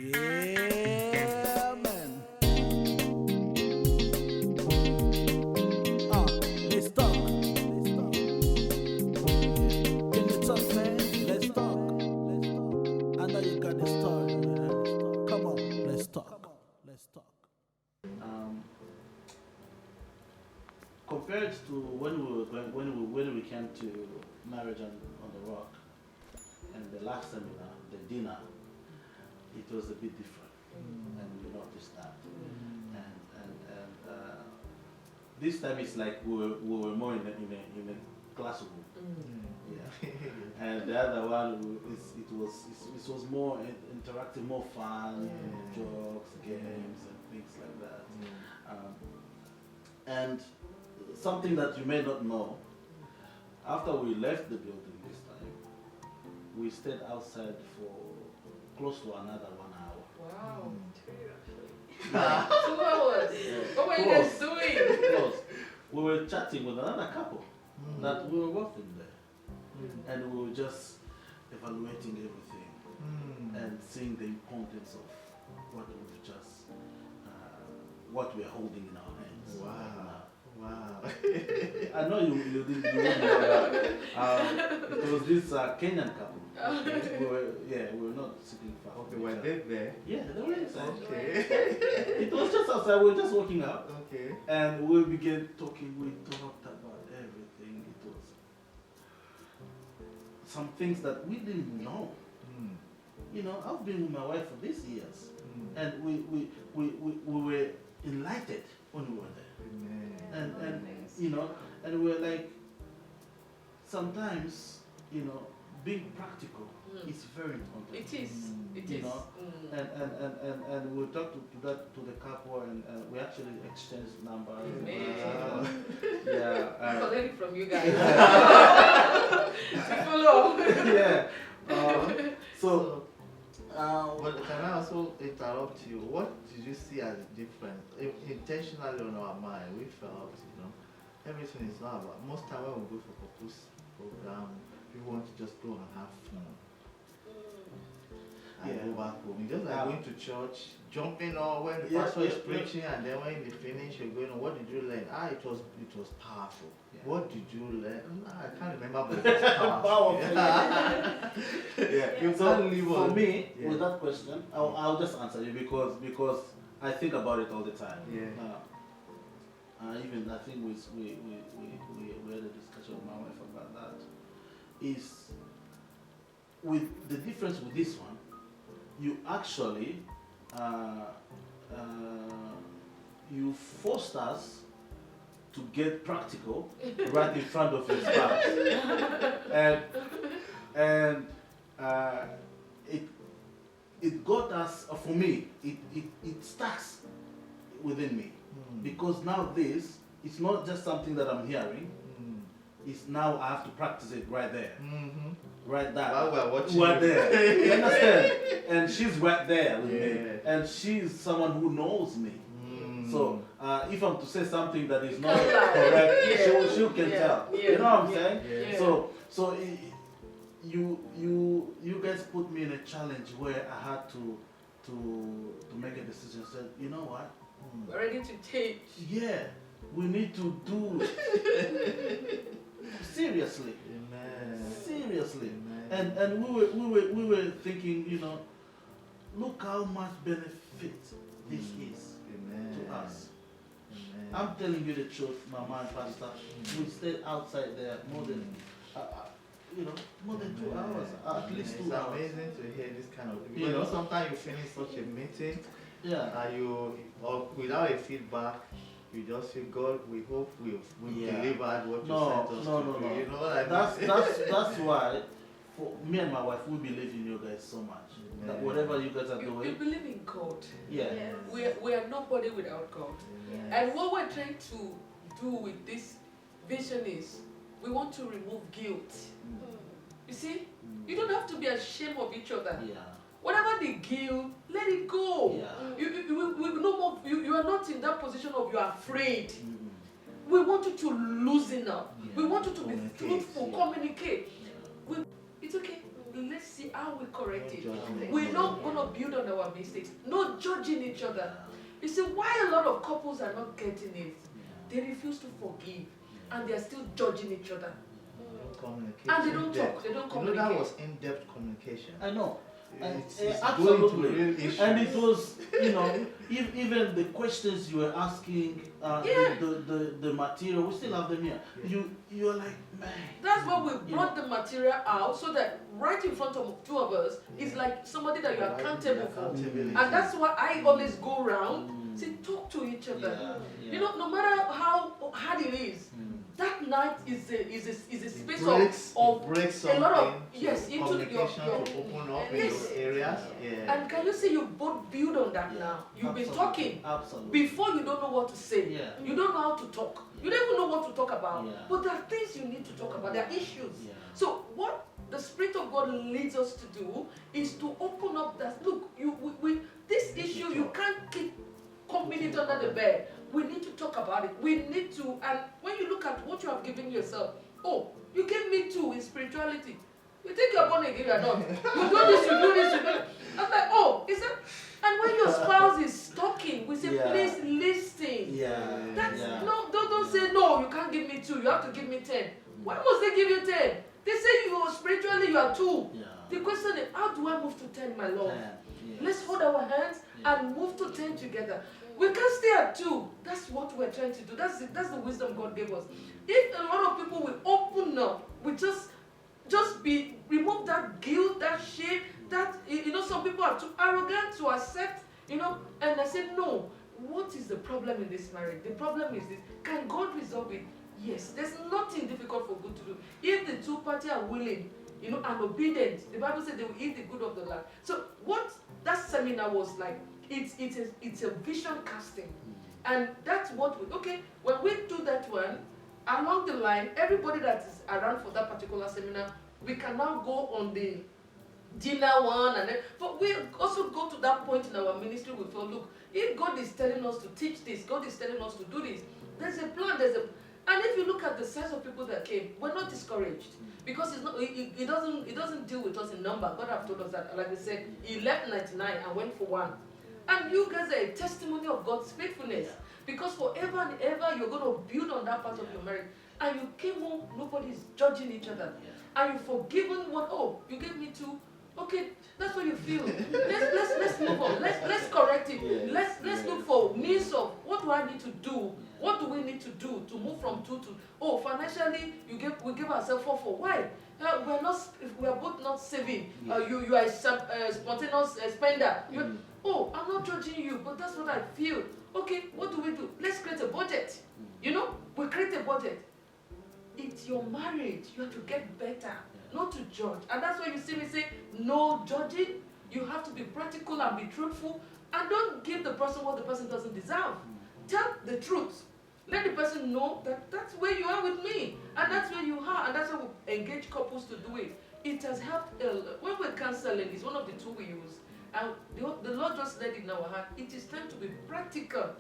Yeah, man. Let's talk. Can you talk, man? Let's talk. I know you got the story, man. Come on, let's talk. Let's talk. Compared to when we came to marriage on the rock and the last seminar, the dinner, it was a bit different, and we noticed that. And this time it's like we were more in a classroom. Yeah. And the other one it was more interactive, more fun, jokes, games, and things like that. And something that you may not know, after we left the building this time, we stayed outside for close to another 1 hour. Wow. 2 hours. What were you guys doing? Close. We were chatting with another couple that we were working there. And we were just evaluating everything and seeing the importance of what we've just, what we are holding in our hands. Wow. Wow. I know you didn't know that. It was this Kenyan couple. We were not sitting far. Okay, were they there? Yeah, they were inside. Okay. It was just outside, we were just walking out. Okay. And we began talking, we talked about everything. It was some things that we didn't know. You know, I've been with my wife for these years. And we were enlightened when we were there. And you know, and we're like, sometimes, you know, being practical is very important. It is. It You is. know, and we talked to the couple, and we actually exchanged numbers. Amazing. Yeah. Collect from you guys. To follow. Yeah. But can I also interrupt you? What did you see as different? Intentionally on our mind, we felt, you know, everything is not about. Most time when we go for couples program, we want to just go and have fun. And go back home. It's just like going to church, jumping on when the pastor is preaching, and then when they finish, you're going, what did you learn? It was powerful. What did you learn? I can't remember, but it was powerful. You So can't leave for on. me, with that question, I'll just answer you because I think about it all the time. Even I think we had a discussion with my wife about that. Is with the difference with this one, you actually you forced us to get practical right in front of your spouse, and it got us. For me, it stacks within me because now this it's not just something that I'm hearing. It's now I have to practice it right there. Right there. While we're watching right you. there. You understand? And she's right there with me. And she's someone who knows me. So if I'm to say something that is not correct, she can tell. You know what I'm saying? So you guys put me in a challenge where I had to make a decision. Said, you know what? We're ready to change. Yeah, we need to do it. Seriously. Seriously. And we were thinking, you know, look how much benefit this is to us. I'm telling you the truth, Mama and Pastor. We stayed outside there more than more than 2 hours, at least 2 hours. It's amazing to hear this kind of thing. You know, sometimes you finish such a meeting, and or without a feedback, you just feel, God, we hope we've delivered what you sent us to do. You know what I mean? That's why, for me and my wife, we believe in you guys so much. That whatever you guys are doing. We believe in God. Yeah. We are nobody without God. And what we're trying to do with this vision is we want to remove guilt. You see? You don't have to be ashamed of each other. Whatever the guilt, let it go. You are not in that position of you are afraid. We want you to loosen up. We want you to be truthful, communicate. It's okay. Let's let's see how we correct it. judgment. We're not going to build on our mistakes. No judging each other. You see, why a lot of couples are not getting it? They refuse to forgive, and they are still judging each other. Communication. And they don't talk, they don't You know, communicate. that was in-depth communication. I know. It's Absolutely. going to real issues. And it was, even the questions you were asking, the material, we still have them here. You're like, man. That's why we brought the material out, so that right in front of two of us is like somebody that you're accountable for. And that's why I always go around, say, talk to each other. You know, no matter how hard it is, that night is a space of a lot of into your communication to open up in those areas. Yeah. And can you see you both build on that now? You've been talking. Before you don't know what to say. You don't know how to talk. You don't even know what to talk about. But there are things you need to talk about. There are issues. So what the Spirit of God leads us to do is to open up that, look, this issue, you can't keep coming it under the bed. We need to talk about it. We need to, and when you look at what you have given yourself, oh, you gave me too in spirituality. You think you're born again, you're not. You do this, you do this, you do that. I'm like, oh, is that? And when your spouse is talking, we say, please listen. No, don't say, no, you can't give me 2, you have to give me 10. Why must they give you 10? They say you spiritually, you are 2. The question is, how do I move to 10, my Lord? Let's hold our hands and move to 10 together. We can't stay at 2. That's what we're trying to do. That's the wisdom God gave us. If a lot of people will open up, we just remove that guilt, that shame, that, some people are too arrogant to accept, and I said, no, what is the problem in this marriage? The problem is this. Can God resolve it? Yes. There's nothing difficult for good to do. If the two parties are willing, and obedient, the Bible said they will eat the good of the land. So what that seminar was like, it's a vision casting. And that's what when we do that one, along the line, everybody that is around for that particular seminar, we can now go on the dinner one, but we also go to that point in our ministry. We feel, look, if God is telling us to teach this, God is telling us to do this, there's a plan, and if you look at the size of people that came, we're not discouraged, because it doesn't deal with us in number. God have told us that, like we said, he left 99 and went for 1. And you guys are a testimony of God's faithfulness, because forever and ever you're going to build on that part of your marriage. And you came home, nobody's judging each other. And you've forgiven you gave me 2. Okay, that's what you feel. Let's move on. Let's correct it. Let's look for means of what do I need to do? What do we need to do to move from 2 to financially we give ourselves 4. Why? We are both not saving. You are a spontaneous spender. I'm not judging you, but that's what I feel. Okay, what do? Let's create a budget. We create a budget. It's your marriage. You have to get better, not to judge. And that's why you see me say, no judging. You have to be practical and be truthful. And don't give the person what the person doesn't deserve. Tell the truth. Let the person know that that's where you are with me. And that's where you are. And that's how we engage couples to do it. It has helped. When we're counseling, it's one of the 2 we use. And the Lord just laid it in our heart. It is time to be practical.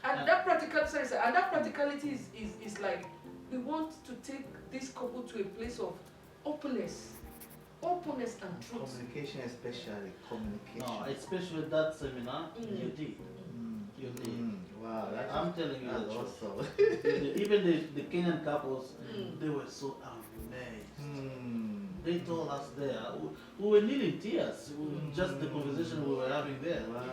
And that practicality is like, we want to take this couple to a place of openness and truth. Communication, especially communication. No, especially that seminar, you did. You did. Wow, I'm telling you, that's awesome. Even the Kenyan couples, they were so amazed. They told us there, we were nearly tears. Just the conversation we were having there. Wow.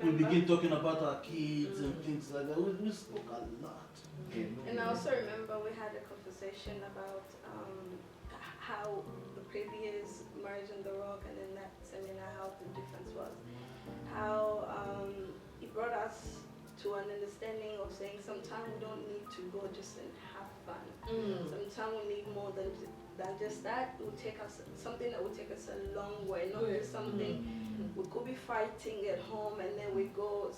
We begin talking about our kids and things like that. We spoke a lot. And I also remember we had a conversation about how the previous Marriage on the Rock and in that seminar, how the difference was. How it brought us to an understanding of saying sometimes we don't need to go just and have fun. Sometimes we need more than just that. It will take us something that will take us a long way, not just something we could be fighting at home and then we go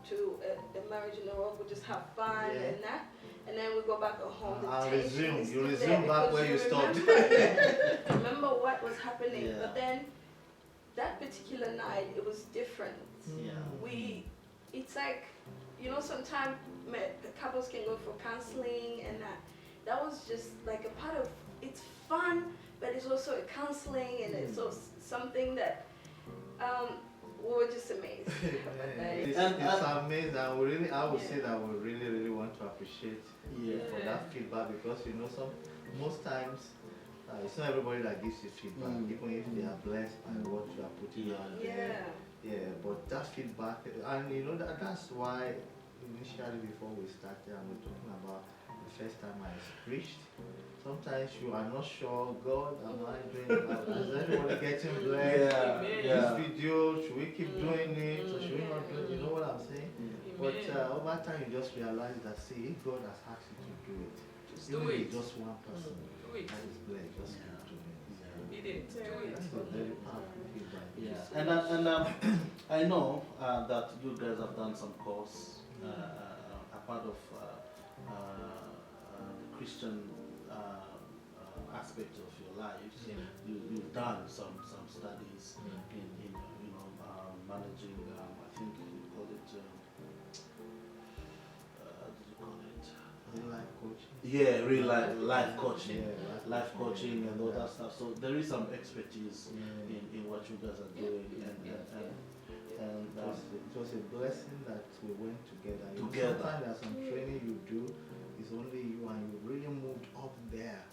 to a Marriage in the Rock, we just have fun and that. And then we go back at home. You resume back where you stopped. Remember what was happening. But then that particular night, it was different. It's like, sometimes couples can go for counseling and that was just like a part of, it's fun but it's also a counseling, and it's also something that we were just amazed. It's amazing. And we really, I would say that we really, really want to appreciate you for that feedback, because most times it's not everybody that gives you feedback, even if they are blessed by what you are putting out there. Yeah, but that feedback, and that's why initially before we started, and we're talking about the first time I preached. Sometimes you are not sure, God, am I doing that? Is everybody getting blessed? This video, should we keep doing it, or should we not do it? You know what I'm saying? But over time you just realize that, see, if God has asked you to do it, even if it's just one person, that is blessed, just keep doing it. That's a very powerful feedback. And I know that you guys have done some course, a part of the Christian aspect of your life. You've done some studies in managing. I think you call it. How did you call it? Real life coaching. Yeah, real life coaching, life coaching and all that stuff. So there is some expertise in what you guys are doing, and it was a blessing that we went together. Sometimes there's some training you do, it's only you, and you really moved up there.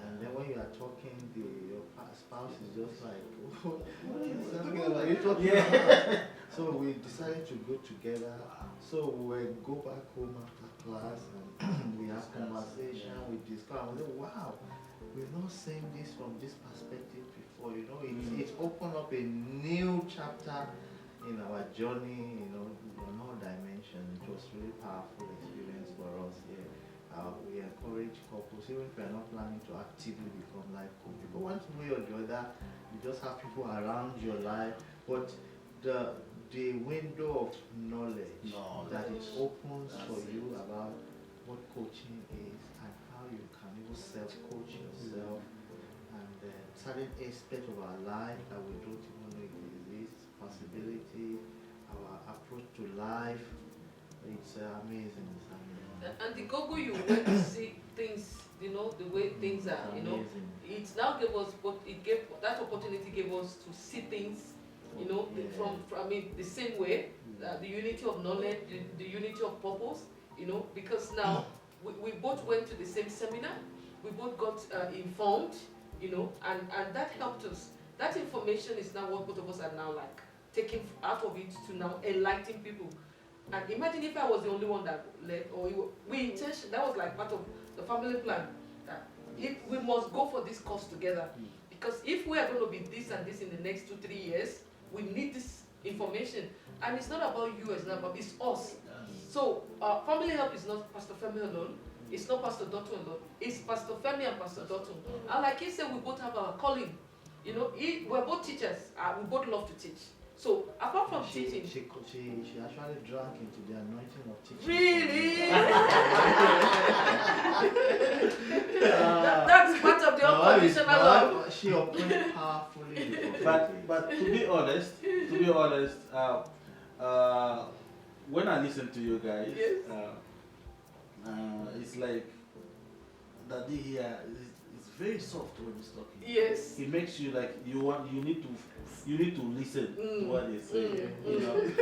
And then when you are talking, your spouse is just like, what are you talking about? So we decided to go together. So we go back home after class, and we have conversation, we discuss, and we say, wow, we've not seen this from this perspective before. It's opened up a new chapter in our journey, in all dimensions. It was really powerful experience for us here. We encourage couples, even if you're not planning to actively become life coach, but one way or the other, you just have people around your life. But the window of knowledge that it opens for you about what coaching is and how you can even self-coach yourself, and certain aspects of our life that we don't even know exist, possibility, our approach to life. It's amazing. And the Google you went to see things, the way things are, it now gave us, but it gave that opportunity gave us to see things, from the same way, the unity of knowledge, the unity of purpose, because now we both went to the same seminar, we both got informed, and that helped us. That information is now what both of us are now like taking out of it to now enlighten people. And imagine if I was the only one that led, or that was like part of the family plan, that if we must go for this course together, because if we are going to be this and this in the next 2-3 years, we need this information. And it's not about you, it's us. So family help is not Pastor Femi alone, it's not Pastor Dotun alone, it's Pastor Femi and Pastor Dotun. And like he said, we both have our calling. We're both teachers, we both love to teach. So apart from teaching, she actually drank into the anointing of teaching. Really? That's part of the unconditional love. She operates powerfully. But to be honest, when I listen to you guys, it's like Daddy here is very soft when he's talking. Yes. It makes you like you need to listen to what they say.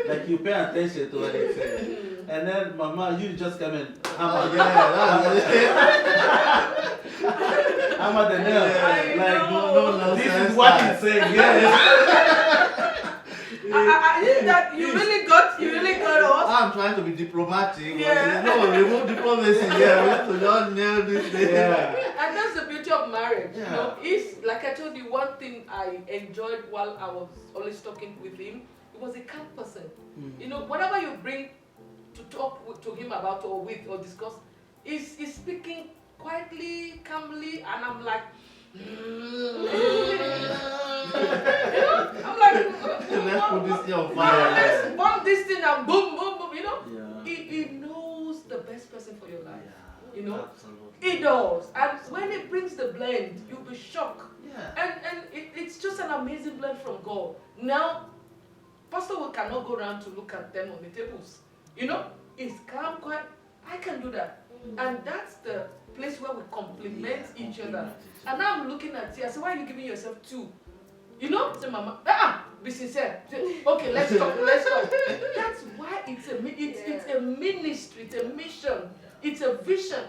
Like you pay attention to what they say. And then Mama, you just come and hammer the nail. Like no, this is what he's saying. That you really got us. I'm trying to be diplomatic. No, remove diplomacy. We have to just nail this thing. And that's the beauty of marriage. It's like I told you, one thing I enjoyed while I was always talking with him, he was a calm person. Whatever you bring to talk to him about or with or discuss, he's speaking quietly, calmly, and I'm like, I'm like, let's put this thing on fire. Let's bomb this thing and boom, boom, boom. He knows the best person for your life. Absolutely. He does. And when he brings the blend, you'll be shocked. And it's just an amazing blend from God. Now, Pastor cannot go around to look at them on the tables. He's calm, quiet. I can do that. And that's the place where we complement each other. Complement each And other. now I'm looking at you. I say, why are you giving yourself two? You know, say, Mama, be sincere. Say, okay, let's talk. That's why it's a ministry, it's a mission, it's a vision.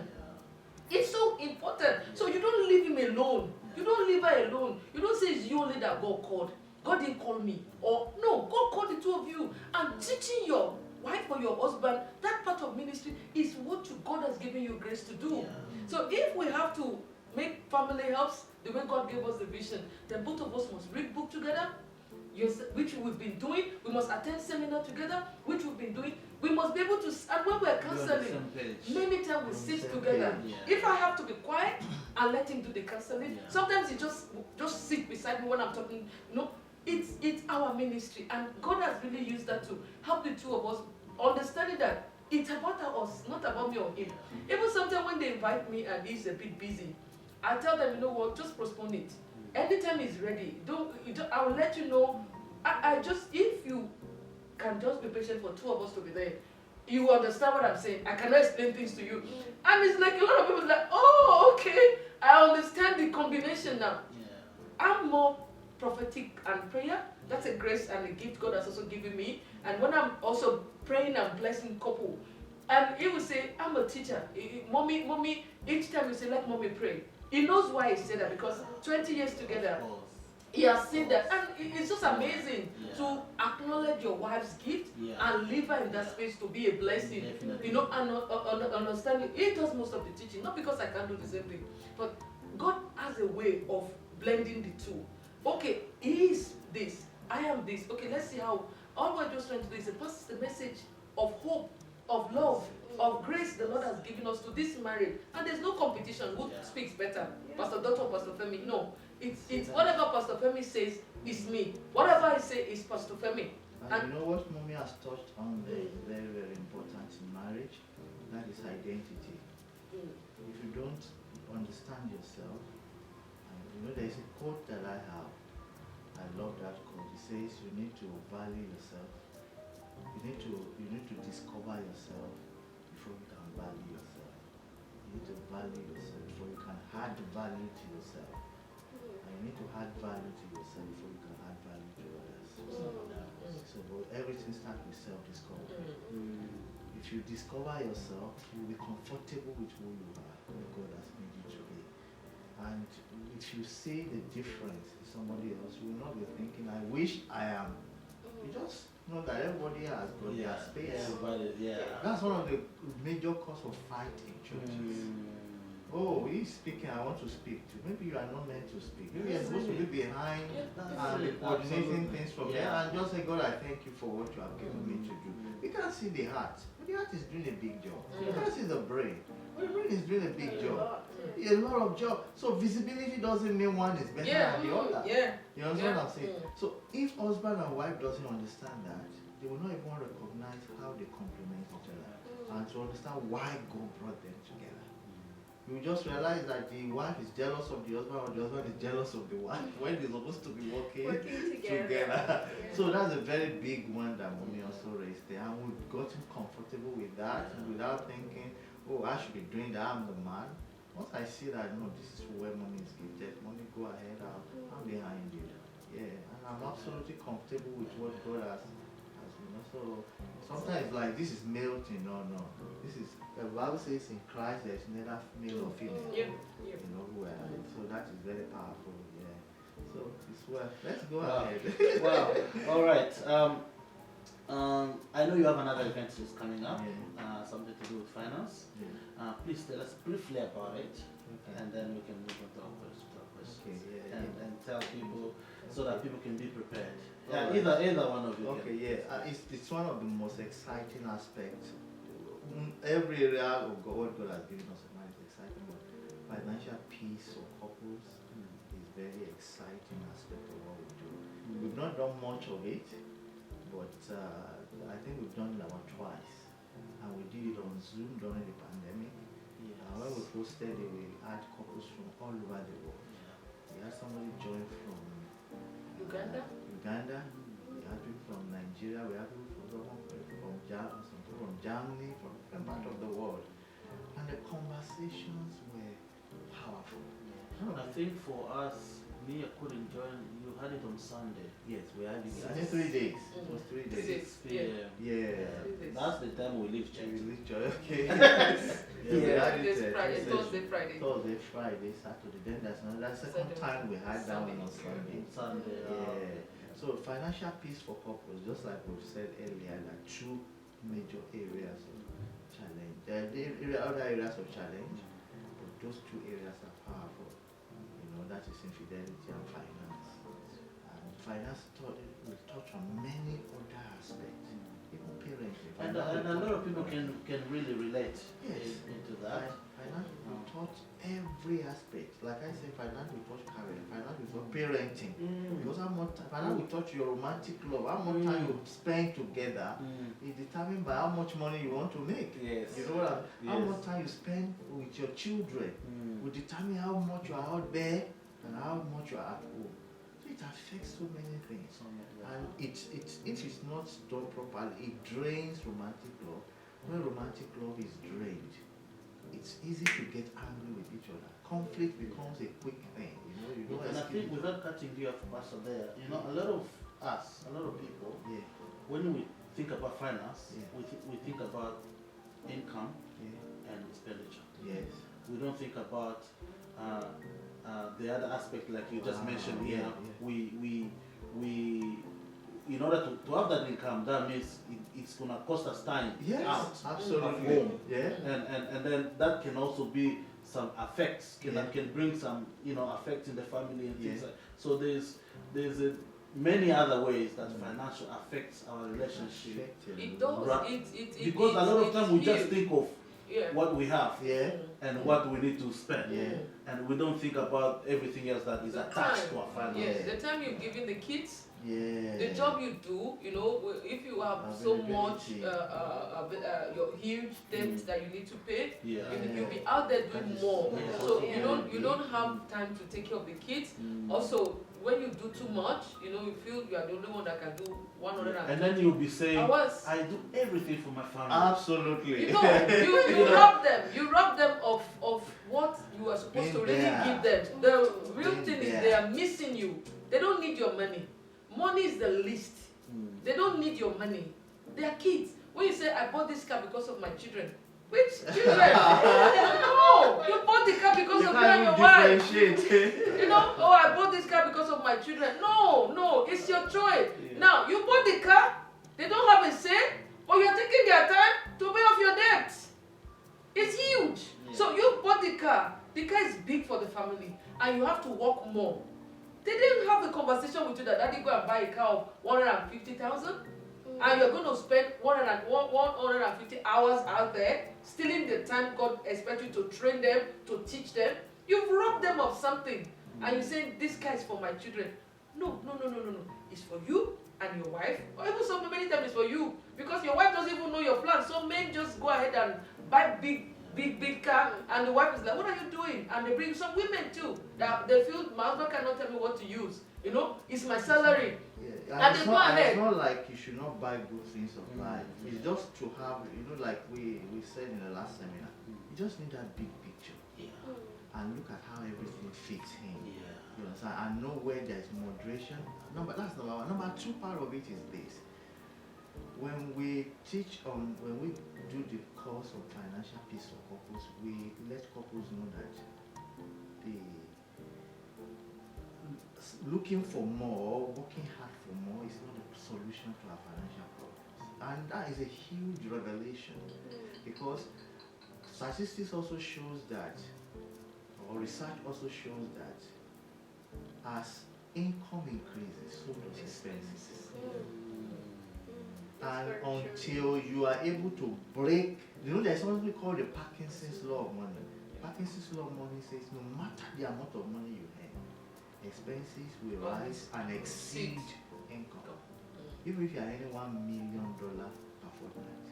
It's so important. So you don't leave him alone. You don't leave her alone. You don't say it's you only that God called. God didn't call me. Or no, God called the two of you. And teaching your wife or your husband, that part of ministry is what God has given you grace to do. So if we have to make family helps the way God gave us the vision, then both of us must read book together, which we've been doing. We must attend seminar together, which we've been doing. We must be able to, and when we're counseling, many times we sit together. If I have to be quiet and let him do the counseling, sometimes he just sit beside me when I'm talking. No, it's our ministry, and God has really used that to help the two of us understanding that it's about us, not about me or him. Even sometimes when they invite me and he's a bit busy, I tell them, you know what, just postpone it. Anytime he's ready, I will let you know. I just, if you can just be patient for two of us to be there, you will understand what I'm saying. I cannot explain things to you. And it's like a lot of people like, oh, okay, I understand the combination now. I'm more prophetic and prayer. That's a grace and a gift God has also given me. And when I'm also praying and blessing couple, and he will say, I'm a teacher. Mommy, each time you say, let mommy pray. He knows why he said that, because 20 years together, he has seen that. And it's just amazing to acknowledge your wife's gift and leave her in that space to be a blessing. Definitely. You know, and understanding. He does most of the teaching, not because I can't do the same thing, but God has a way of blending the two. Okay, he is this, I am this. Okay, let's see how. All we're just trying to do is to pass the message of hope, of love, of grace the Lord has given us to this marriage. And there's no competition who speaks better, Pastor Dr. Pastor Femi. No, it's whatever Pastor Femi says is me. Whatever I say is Pastor Femi. And you know what Mommy has touched on there is very, very important in marriage. That is identity. If you don't understand yourself, and you know there's a quote that I have. I love that quote. It says you need to value yourself. You need to discover yourself before you can value yourself. You need to value yourself before you can add value to yourself. And you need to add value to yourself before you can add value to others. So everything starts with self-discovery. If you discover yourself, you'll be comfortable with who you are, who God has made you to be. And if you see the difference in somebody else, you will not be thinking, I wish I am. You just know that everybody has got their space. That's one of the major causes of fight in churches. Oh, he's speaking, I want to speak too. Maybe you are not meant to speak. Maybe you're supposed to be behind and be coordinating things from there and just say, God, I thank you for what you have given me to do. We can't see the heart. But the heart is doing a big job. You can't see the brain. But the brain is doing a big job. A lot of job. So visibility doesn't mean one is better than the other. You understand what I'm saying? So if husband and wife doesn't understand that, they will not even recognize how they complement each other and to understand why God brought them together. You just realize that the wife is jealous of the husband or the husband is jealous of the wife when they're supposed to be working together. So that's a very big one that Mommy also raised there, and we've gotten comfortable with that without thinking, oh, I should be doing that, I'm the man. Once I see that, no, this is where Mommy is gifted, Mommy, go ahead, I'm behind you. Yeah, and I'm absolutely comfortable with what God has, you know. So sometimes like this is male thing, no. This is, the Bible says in Christ there is neither male or female. You know who I am. So that is very powerful, So it's well. Let's go ahead. Wow. All right. I know you have another event that's coming up, something to do with finance. Please tell us briefly about it, and then we can move on to our questions. And tell people so that people can be prepared. Either one of you. It's one of the most exciting aspects. Every area of what God has given us is exciting, but financial peace for couples is very exciting aspect of what we do. We've not done much of it, but I think we've done it about twice, and we did it on Zoom during the pandemic. When we posted it, we had couples from all over the world. We had somebody join from Uganda. We had people from Nigeria. We had people from Germany, from different parts of the world. And the conversations were powerful. I think for us, me, I couldn't join. You had it on Sunday. Yes, we had it. I Six. think 3 days. It was 3 days. 6 p.m. Yeah. That's the time we leave church. We reached church. Okay. Thursday, we had it, Friday, Thursday, Friday. Saturday. Then there's another second time we had that one on Sunday. Sunday. Yeah. So financial peace for couples, just like we've said earlier, like 2 major areas of challenge. There are other areas of challenge, but those 2 areas are powerful. You know, that is infidelity and finance. And finance will touch on many other aspects, even parenting. And a lot of people can really relate Yes. into that. Finance will touch every aspect. Like I said, finance will touch career, finance will touch parenting. Because how much finance will touch your romantic love, how much time you spend together is determined by how much money you want to make. Yes. You know what how Yes. much time you spend with your children will determine how much you are out there and how much you are at home. So it affects so many things. And if it's not done properly, it drains romantic love. When romantic love is drained, it's easy to get angry with each other. Conflict becomes a quick thing. You know, And I think without cutting you off, Pastor, there, a lot of us, a lot of people, yeah, when we think about finance, Yeah. we think about income yeah, and expenditure. yes, We don't think about the other aspect, like you just mentioned here. yeah. We in order to have that income, that means it's gonna cost us time Yes, out absolutely. of home. Yeah, And then that can also be some effects, Yeah. can bring some effects in the family and things Yeah. like. So there's many other ways that financial affects our relationship. effectively. It does. Right. It Because a lot of times we just think of Yeah. what we have Yeah, and what we need to spend, yeah, and we don't think about everything else that is The attached time. to our finance. Yes, the time you've given the kids, yeah. the job you do, if you have so much, Availability. your huge debts that you need to pay, Yeah. you'll be out there doing That is- more. yeah. So Yeah. you don't have time to take care of the kids. Also, when you do too much, you feel you are the only one that can do 150 And then you'll be saying, hours. I do everything for my family. Absolutely. You rob them. You rob them of what you are supposed to Being really there. give them. The real Being thing is there. they are missing you. They don't need your money. Money is the least. They don't need your money. They are kids. When you say I bought this car because of my children, which children? No, you bought the car because of you and your wife. Differentiate. Oh, I bought this car because of my children. No, it's your choice. Yeah. Now, you bought the car, they don't have a say, but you're taking their time to pay off your debts. It's huge. Yeah. So you bought the car is big for the family, and you have to work more. They didn't have a conversation with you that daddy go and buy a car of 150,000, and you're going to spend 150 hours out there, stealing the time God expects you to train them, to teach them. You've robbed them of something, and you say this car is for my children. No. It's for you and your wife, or even so many times it's for you, because your wife doesn't even know your plan. So men just go ahead and buy big car, and the wife is like, what are you doing? And they bring some women too, that they feel my husband cannot tell me what to use. It's my salary. Yeah. And it's they go ahead. It's not like you should not buy good things of life. It's just to have, like we said in the last seminar, you just need that big picture Yeah. and look at how everything fits in. Yeah. You understand? And know where there's moderation. That's number one. Number two part of it is this. When we when we do the course of financial peace for couples, we let couples know that looking for more, working hard for more is not a solution to our financial problems. And that is a huge revelation, because statistics also shows that, or research also shows that, as income increases, so does expenses. And until you are able to break, there's something we call the Parkinson's law of money. Parkinson's law of money says no matter the amount of money you earn, expenses will rise and exceed income. Even if you are earning $1 million per fortnight,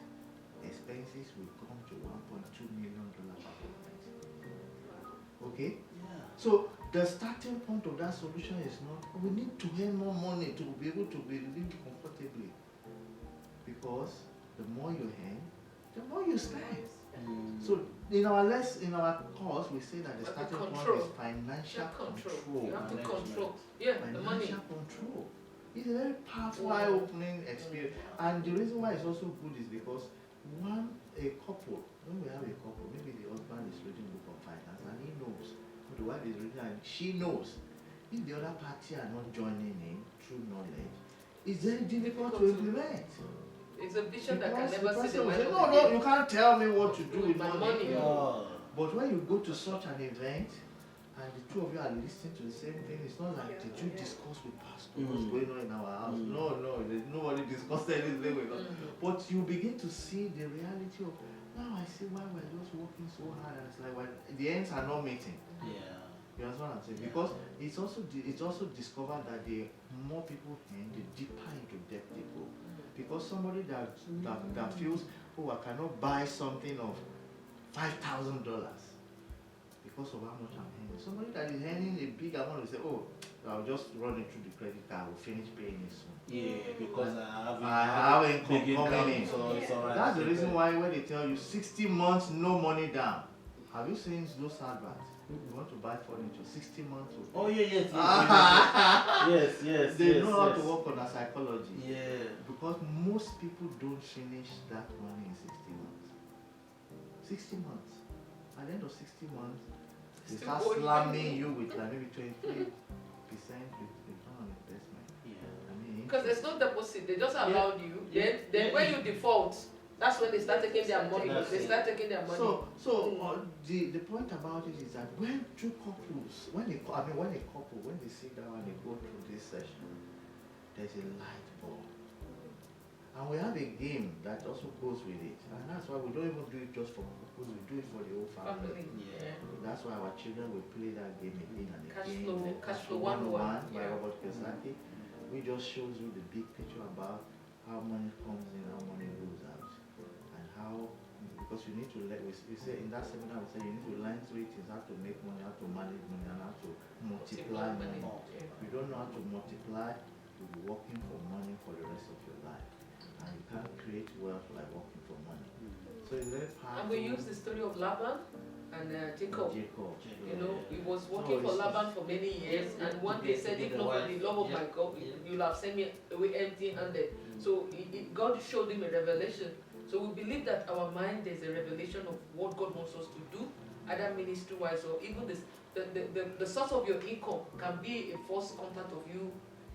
expenses will come to $1.2 million per fortnight. Okay? Yeah. So the starting point of that solution is not, we need to earn more money to be able to live comfortably. Because the more you earn, the more you spend. So in our course, we say that the But the starting point control. is financial control. You have to Management. control. Yeah, the money. Financial control. It's a very powerful, eye-opening experience. And the reason why it's also good is because when we have a couple, maybe the husband is reading book of finance and he knows, or the wife is reading and she knows, if the other party are not joining in through knowledge, it's very difficult to implement. It's a vision that Because can the never see person the will light say, of no, the no, day. you can't tell me what to do with My money. money. Oh. But when you go to such an event and the two of you are listening to the same thing, it's not like, did you discuss with pastor what's going on in our house? No, there's nobody discussed anything with us. But you begin to see the reality of, now I see why we're just working so hard, and it's like, well, the ends are not meeting. Yeah. You understand what I'm saying? Because it's also discovered that the more people end, the deeper into debt they go. Because somebody that feels, oh, I cannot buy something of $5,000 because of how much I'm earning. Somebody that is earning a big amount will say, oh, I'll just run it through the credit card, I will finish paying it soon. Yeah, because I have income big coming in. so it's all right. That's the reason why when they tell you 60 months, no money down. Have you seen those adverts? You want to buy furniture, 60 months. Oh yeah, yes. Yes. They know how to work on a psychology. Yeah. Because most people don't finish that money in 60 months. 60 months. At the end of 60 months, they Still start going. slamming you with like maybe 23% return on investment. Yeah. I mean, Because there's no deposit, they just Yeah. allowed you. Yeah. Then when you default, that's when they start taking their money. That's They it. start taking their money. the point about it is that when two couples, when a couple, when they sit down and they go through this session, there's a light bulb. And we have a game that also goes with it. And that's why we don't even do it just for couples, we do it for the whole family. Yeah. That's why our children will play that game again and Cash again. flow, The cash flow 101. by Yeah. Robert Kiyosaki. We just shows you the big picture about how money comes in, how money goes out, and how, because you need to we say in that seminar we say you need to learn three things: how to make money, how to manage money, and how to multiply money. Yeah. If you don't know how to multiply, you'll be working for money for the rest of your life, and you can't create wealth like working for money. So it's very powerful. And we use the story of Laban and Jacob. You know, he was working for Laban for many years, and one day said, if not for the love of my God, you'll have sent me away empty-handed. So God showed him a revelation. So we believe that our mind, there's a revelation of what God wants us to do, either ministry-wise or even the source of your income can be a first contact of you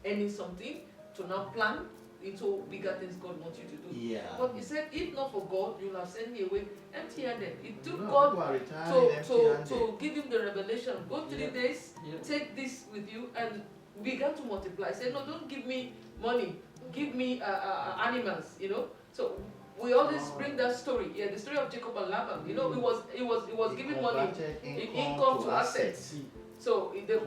earning something to now plan into bigger things God wants you to do. Yeah. But he said, if not for God, you'll have sent me away empty-handed. It took No, God people are retiring empty-handed. to give him the revelation. Go 3 days, take this with you, and began to multiply. Say, no, don't give me money, give me animals. You know. So we always bring that story. Yeah, the story of Jacob and Laban. You know, it was giving money, income to assets. So in that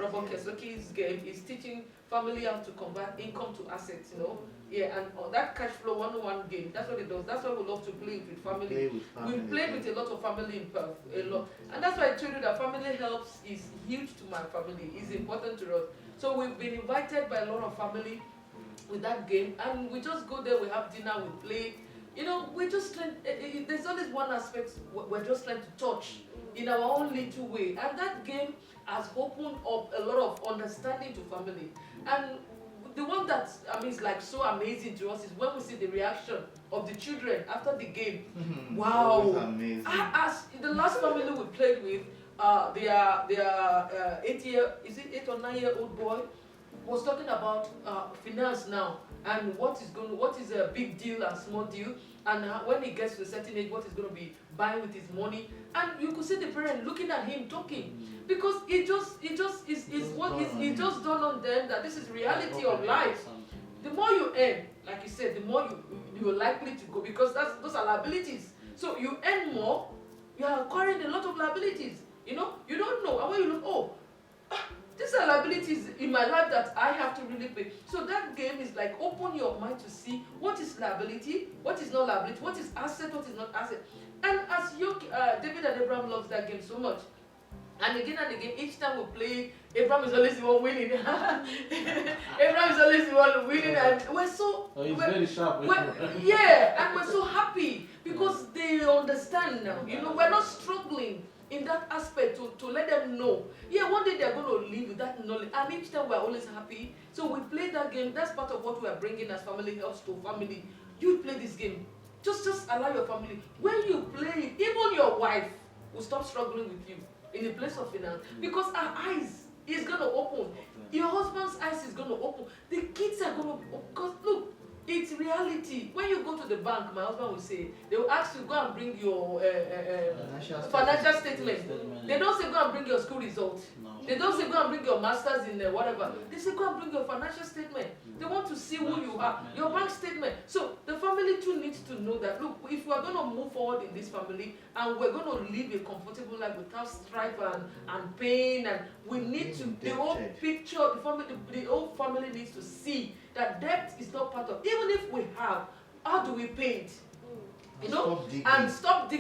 Robert Kesoki's game, is teaching family how to convert income to assets. You know. Yeah, and that cash flow 101 game, that's what it does. That's why we love to play with family. We play with a lot of family in Perth, a lot. And that's why I told you that family helps is huge to my family, is important to us. So we've been invited by a lot of family with that game, and we just go there, we have dinner, we play. You know, we just trying, there's always one aspect we're just trying to touch in our own little way. And that game has opened up a lot of understanding to family. And the one that is like so amazing to us is when we see the reaction of the children after the game. Wow! Amazing. As the last family we played with, their 8 or 9 year old boy was talking about finance now and what is a big deal and small deal, and when he gets to a certain age, what he's going to be buying with his money. And you could see the parent looking at him talking, because it just dawned on them that this is reality of life. The more you earn, like you said, the more you're likely to go, because those are liabilities. So you earn more, you are acquiring a lot of liabilities. You know, you don't know, and when you look, these are liabilities in my life that I have to really pay. So that game is like open your mind to see what is liability, what is not liability, what is asset, what is not asset. And as David and Abraham loves that game so much, And again, each time we play, Abraham is always the one winning. Abraham is always the one winning, and we're so. Oh, he's very sharp. Yeah, and we're so happy because they understand now. You know, we're not struggling in that aspect to let them know. Yeah, one day they're going to live with that knowledge, and each time we're always happy. So we play that game. That's part of what we are bringing as family helps to family. You play this game. Just allow your family. When you play it, even your wife will stop struggling with you in the place of finance because her eyes is going to open. Your husband's eyes is going to open. The kids are going to open. Because look, it's reality. When you go to the bank, my husband will say, they will ask you, go and bring your financial statement. They don't say, go and bring your school results. No. They don't say, go and bring your master's in whatever. They say, go and bring your financial statement. They want to see who you are, your bank statement. So the family too needs to know that, look, if we are going to move forward in this family and we're going to live a comfortable life without strife and pain, and we need to, the whole picture, the whole family needs to see that debt is not part of, even if we have, how do we pay it? You know, stop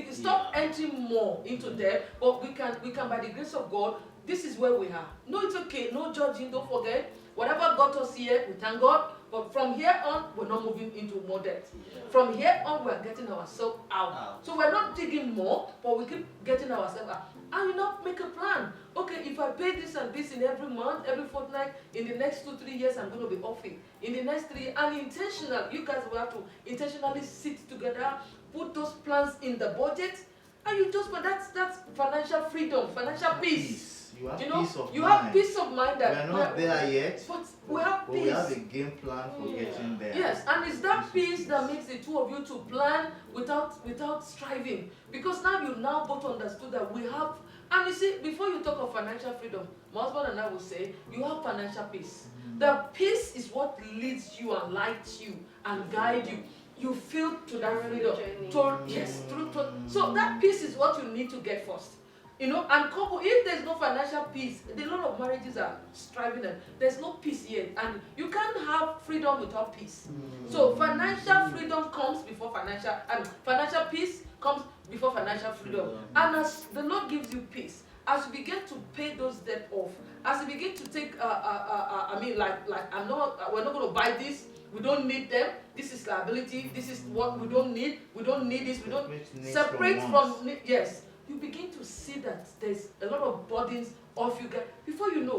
entering more into debt, but we can by the grace of God, this is where we are. No, it's okay, no judging, don't forget. Whatever got us here, we thank God. But from here on, we're not moving into more debt. Yeah. From here on, we're getting ourselves out. So we're not digging more, but we keep getting ourselves out. And you know, make a plan. Okay, if I pay this and this in every month, every fortnight, in the next 2-3 years, I'm going to be off it. In the next 3 years, and intentional, you guys will have to intentionally sit together, put those plans in the budget, and you just, but that's financial freedom, financial peace. You have you know, peace of you mind. have peace of mind that we're not there yet, but we have peace. We have a game plan for getting there. Yes, and it's that peace that makes the two of you to plan without striving. Because now you both understood that we have, and you see, before you talk of financial freedom, my husband and I will say, you have financial peace. The peace is what leads you and lights you and guides you. You feel to that freedom. So that peace is what you need to get first. You know, and couple, if there's no financial peace, a lot of marriages are striving and there's no peace yet. And you can't have freedom without peace. So financial freedom comes before financial peace comes before financial freedom. And as the Lord gives you peace, as you begin to pay those debt off, as you begin to take, we're not going to buy this, we don't need them, this is liability, this is what we don't need this, we don't separate from yes. You begin to see that there's a lot of burdens off you guys. Before you know,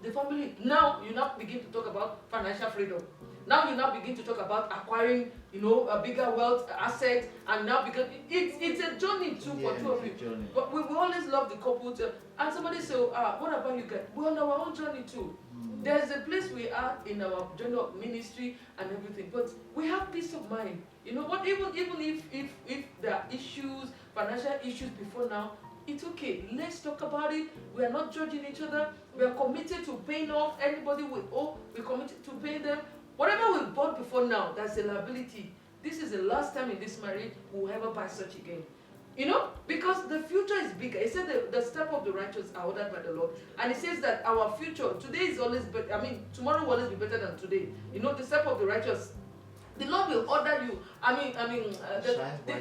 the family, now you now begin to talk about financial freedom. Now you now begin to talk about acquiring, a bigger wealth asset, and now because it's a journey too for two of you. But we always love the couple and somebody say, what about you guys? We're on our own journey too. There's a place we are in our journey of ministry and everything, but we have peace of mind. You know what? Even if there are issues, financial issues before now, it's okay. Let's talk about it. We are not judging each other. We are committed to paying off anybody we owe. We're committed to paying them. Whatever we bought before now, that's a liability. This is the last time in this marriage we'll ever buy such again. You know, because the future is bigger. He said the step of the righteous are ordered by the Lord. And he says that our future, today is always better. Tomorrow will always be better than today. You know, the step of the righteous, the Lord will order you.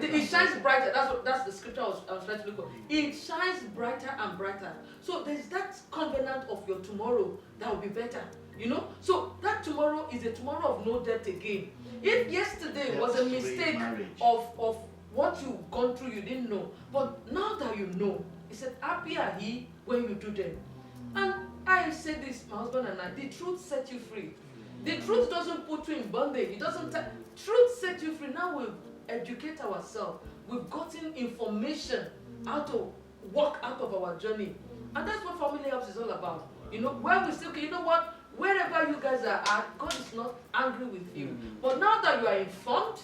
It shines brighter. That's the scripture I was trying to look for. It shines brighter and brighter. So there's that covenant of your tomorrow that will be better. You know, so that tomorrow is a tomorrow of no debt again. If yesterday was a mistake of what you've gone through, you didn't know. But now that you know, he said, happy are ye when you do them. And I say this, my husband and I, the truth set you free. The truth doesn't put you in bondage. It doesn't. Truth set you free. Now we educate ourselves. We've gotten information how to walk out of our journey. And that's what family helps is all about. You know, where we say, okay, you know what? Wherever you guys are at, God is not angry with you. But now that you are informed,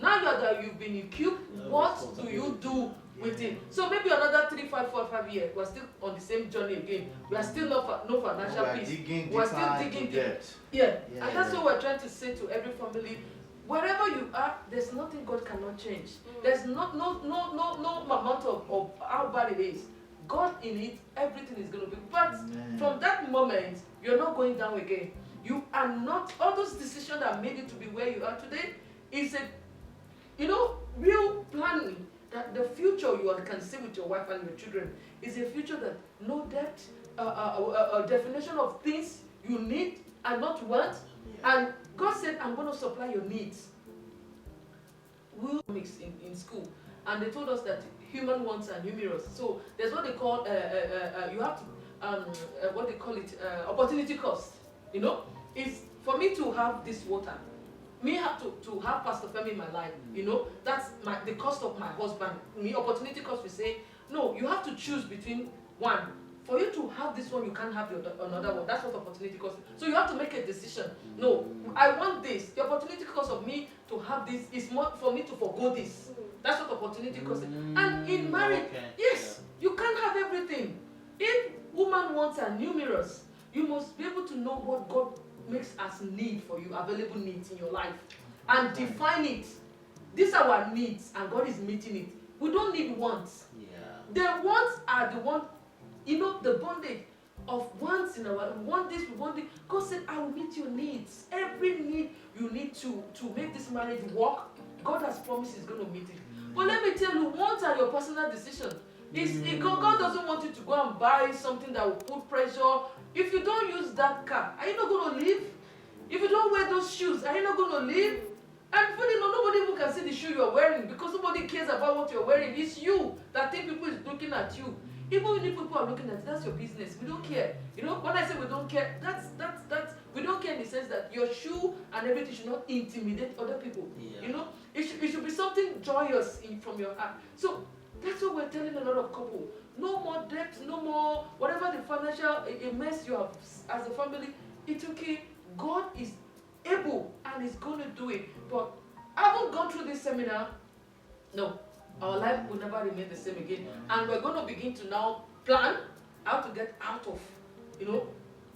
now that you've been equipped, what do you do with it? So maybe another 3, 5, 4, 5 years, we're still on the same journey again. We are still no financial peace. We're still digging deep. Yeah, and that's what we're trying to say to every family. Wherever you are, there's nothing God cannot change. There's no amount of how bad it is. God in it, everything is going to be. But from that moment, you're not going down again. You are not, all those decisions that made you to be where you are today is a, real planning that the future you can see with your wife and your children is a future that no debt, a definition of things you need and not want. And God said, I'm going to supply your needs. We mix in school, and they told us that human wants are numerous. So there's what they call you have to what they call it opportunity cost. You know, it's for me to have this water, me have to have Pastor Femi in my life. You know, that's the cost of my husband. Me opportunity cost. We say no, you have to choose between one. For you to have this one, you can't have another one. That's what opportunity cost. So you have to make a decision. No, I want this. The opportunity cost of me to have this is more for me to forgo this. That's what opportunity cost. And in marriage, yes, you can't have everything. If woman wants are numerous, you must be able to know what God makes as need for you, available needs in your life, and define it. These are our needs, and God is meeting it. We don't need wants. The wants are the ones. You know, the bondage of wants in our, we want this, we want this. God said, I will meet your needs. Every need you need to make this marriage work, God has promised He's going to meet it. But let me tell you, wants are your personal decision. God doesn't want you to go and buy something that will put pressure. If you don't use that car, are you not going to live? If you don't wear those shoes, are you not going to live? And funny, nobody even can see the shoe you're wearing because nobody cares about what you're wearing. It's you that think people is looking at you. Even if people are looking at it, that's your business. We don't care. You know, when I say we don't care, that's we don't care in the sense that your shoe and everything should not intimidate other people. You know, it should be something joyous from your heart. So that's what we're telling a lot of couples. No more debt, no more whatever the financial mess you have as a family. It's okay. God is able and is going to do it. But I haven't gone through this seminar. No. Our life will never remain the same again. And we're going to begin to now plan how to get out of, you know,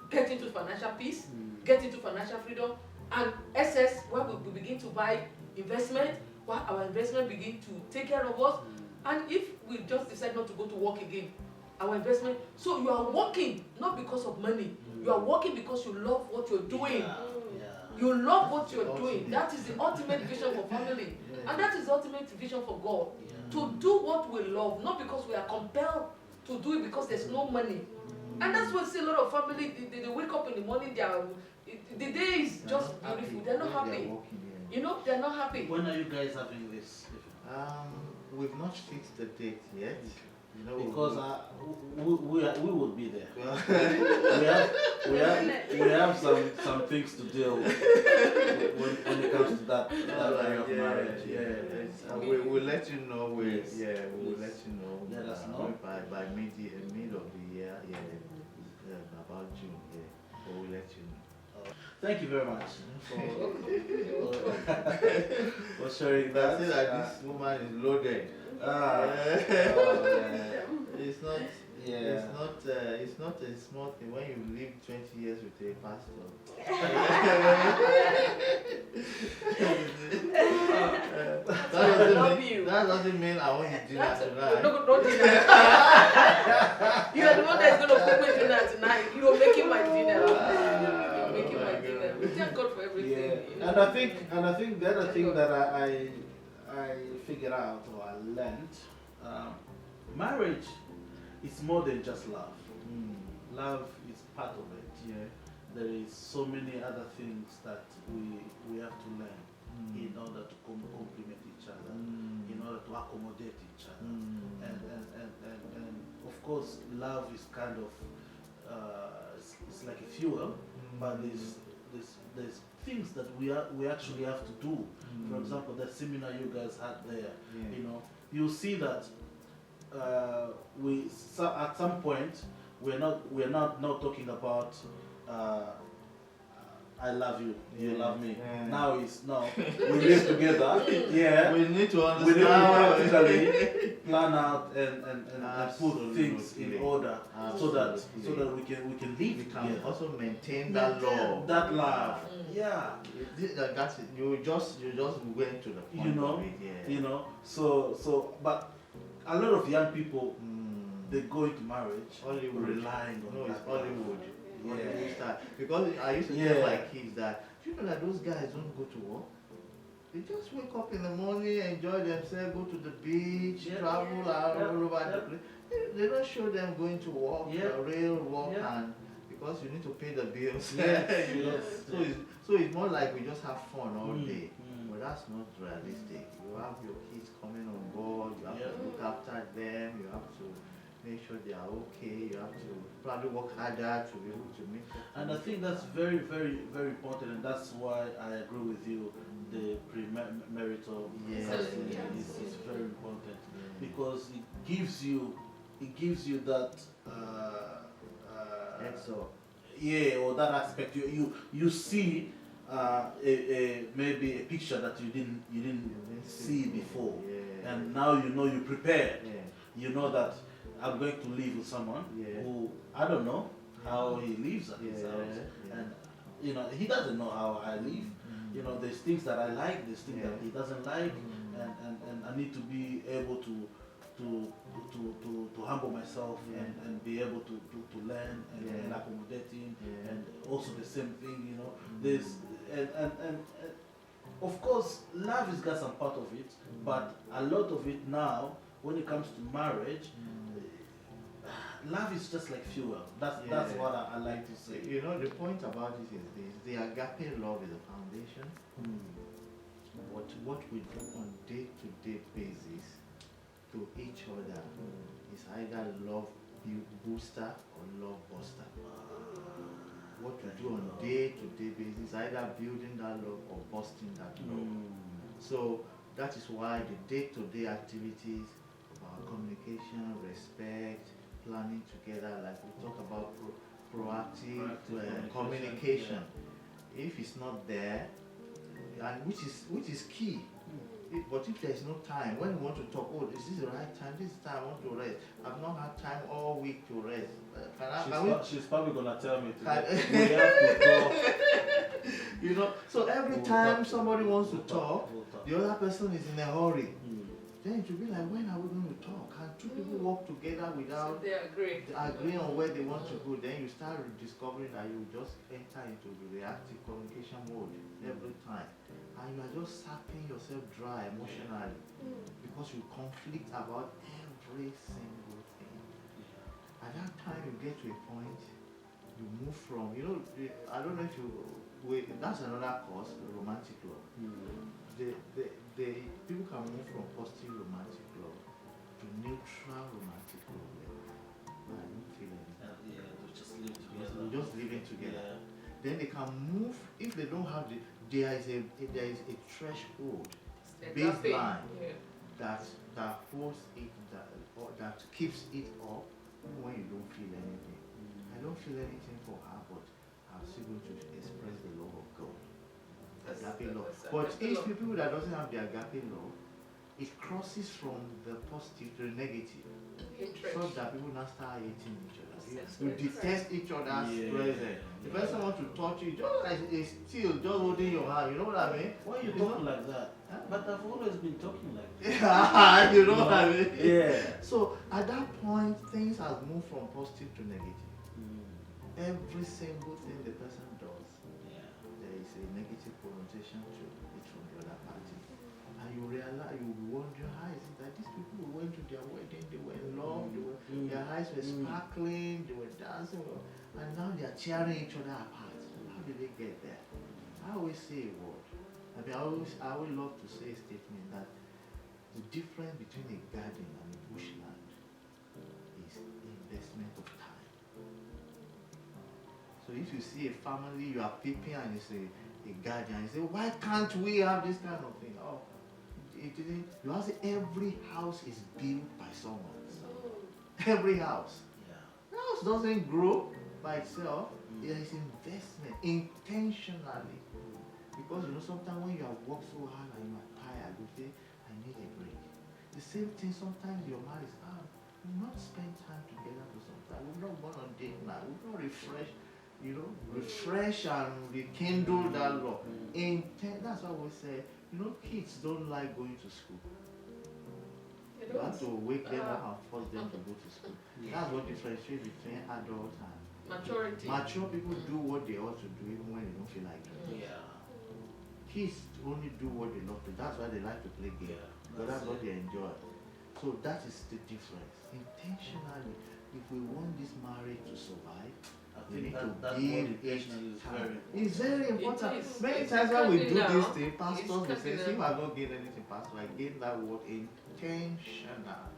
get into financial peace, get into financial freedom, and SS, where we begin to buy investment, where our investment begin to take care of us. And if we just decide not to go to work again, our investment, so you are working not because of money, you are working because you love what you're doing. You love what you're doing. That is the ultimate vision for family. And that is the ultimate vision for God. To do what we love, not because we are compelled to do it because there's no money. And that's why I see a lot of family, they wake up in the morning, the day is just beautiful. They're not happy. You know, they're not happy. When are you guys having this? We've not fixed the date yet. You know, because we would be there. we have some things to deal with when it comes to that area of marriage. We'll let you know. We'll let you know. Let us know by mid of the year. About June. We'll let you know. Thank you very much for sharing that. I say that this woman is loaded. It's not. It's not a small thing when you live 20 years with a pastor. That doesn't mean I want you dinner tonight. No dinner. You are the one that is going to cook me dinner tonight. You are making my dinner. You're making my dinner. We thank God for everything. You know? And I think the other thing that I figured out or I learned, marriage is more than just love. Love is part of it. There is so many other things that we have to learn in order to complement each other, in order to accommodate each other. And of course, love is kind of it's like a fuel, but there's things that we actually have to do. For example, that seminar you guys had there, you know, you'll see that at some point we're not talking about I love you, you love me. Now it's no, we live together. We need to understand. We need to practically plan out and put things in order so that we can live together. Can also maintain that love. That love. That's it. You just went to the point of it. You know. So but a lot of young people they go into marriage relying on that. Hollywood. Because I used to tell my kids that, do you know that those guys don't go to work? They just wake up in the morning, enjoy themselves, go to the beach, Yeah. travel Yeah. all over the place. They don't show them going to work, Yeah. real work, Yeah. and because you need to pay the bills. Yes, you know. yes. So it's more like we just have fun all day. Mm. But that's not realistic. You have your kids coming on board, you have Yeah. to look after them, you have to make sure they are okay, you have to probably work harder to be able to make. And I think that's very, very, very important, and that's why I agree with you. The premarital Yes. counseling Yes. is very important Yeah. because it gives you that Heads up. yeah, or that aspect. You see maybe a picture that you didn't see before, Yeah. and now you prepared. Yeah. You know that I'm going to live with someone Yeah. who I don't know how he lives at his Yeah. house, Yeah. and he doesn't know how I live. Mm. There's things that I like, there's things Yeah. that he doesn't like, Mm. and I need to be able to humble myself Yeah. and be able to learn and Yeah. accommodate him, Yeah. and also the same thing, Mm. there's and of course love has got some part of it, but a lot of it now when it comes to marriage, love is just like fuel. That's Yeah. what I like to say. The point about it is this: the agape love is the foundation. What we do on day-to-day basis to each other is either love booster or love buster. What we do on day-to-day basis is either building that love or busting that love. So that is why the day-to-day activities about communication, respect, planning together, like we talk about proactive communication. If it's not there, and which is key. But if there's no time, when we want to talk, is this the right time? This time I want to rest. I've not had time all week to rest. She's probably gonna tell me Can- today. We have to talk. So every We'll time talk. somebody wants to We'll talk, we'll talk. the other person is in a hurry. Mm. Then it will be like, when are we going to talk? Can two people work together So without they agree. agreeing on where they want to go? Then you start discovering that you just enter into the reactive communication mode every time. And you are just sapping yourself dry emotionally because you conflict about every single thing. At that time, you get to a point, you move from, I don't know if that's another course, romantic love. The people can move from positive romantic love to neutral romantic love. I don't feel anything. They just live together. We're just living together. Yeah. Then they can move if they don't have there is a threshold baseline that holds it that keeps it up when you don't feel anything. I don't feel anything for her, but I'm still going to express the love of God. Agape love. But if people that doesn't have the agape love, it crosses from the positive to the negative. So that people now start hating each other. You detest each other's presence. The person wants to touch you, just like it's still just holding your hand. You know what I mean? Why you talking like that? Huh? But I've always been talking like that. You know what I mean? Yeah. So at that point, things have moved from positive to negative. Every single thing the person does, there is a negative connotation to it from the other party. And you realize, you wonder, how is it that these people went to their wedding, they were in love, their eyes were sparkling, they were dancing, and now they are tearing each other apart. How did they get there? I always say a word. I always love to say a statement that the difference between a garden and a bushland is the investment of time. So if you see a family, you are peeping and it's a garden, and you say, why can't we have this kind of thing? Oh, it didn't. You have to say every house is built by someone. Every house. The house doesn't grow by itself. There is investment intentionally. Because sometimes when you have worked so hard and you are tired, you say, I need a break. The same thing sometimes your marriage is, we've not spent time together for some time. We've not gone on date night. We've not refreshed, refresh and rekindle that love. That's why we say, kids don't like going to school. You have to wake them up and force them to go to school. That's what differentiates between adults and maturity. mature people do what they ought to do even when they don't feel like doing it. kids only do what they love to. That's why they like to play games. Because that's what they enjoy. So that is the difference. Intentionally, if we want this marriage to survive, we need to give it time. It's very important. It is. Many It's times when we do cardinal. this thing, pastors will say, cardinal. "See, I don't gain anything, pastor. I gain that word intentional."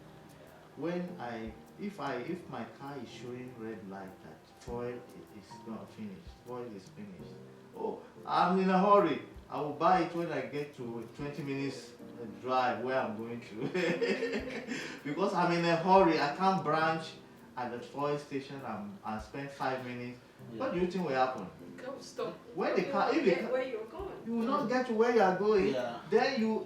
If my car is showing red light that foil is not finished, foil is finished. Oh, I'm in a hurry. I will buy it when I get to 20 minutes drive where I'm going to. Because I'm in a hurry. I can't branch at the foil station and spend 5 minutes. What do you think will happen? Come stop. When the car, if the Get car, where you're going. you will not get to where you are going. Yeah. Then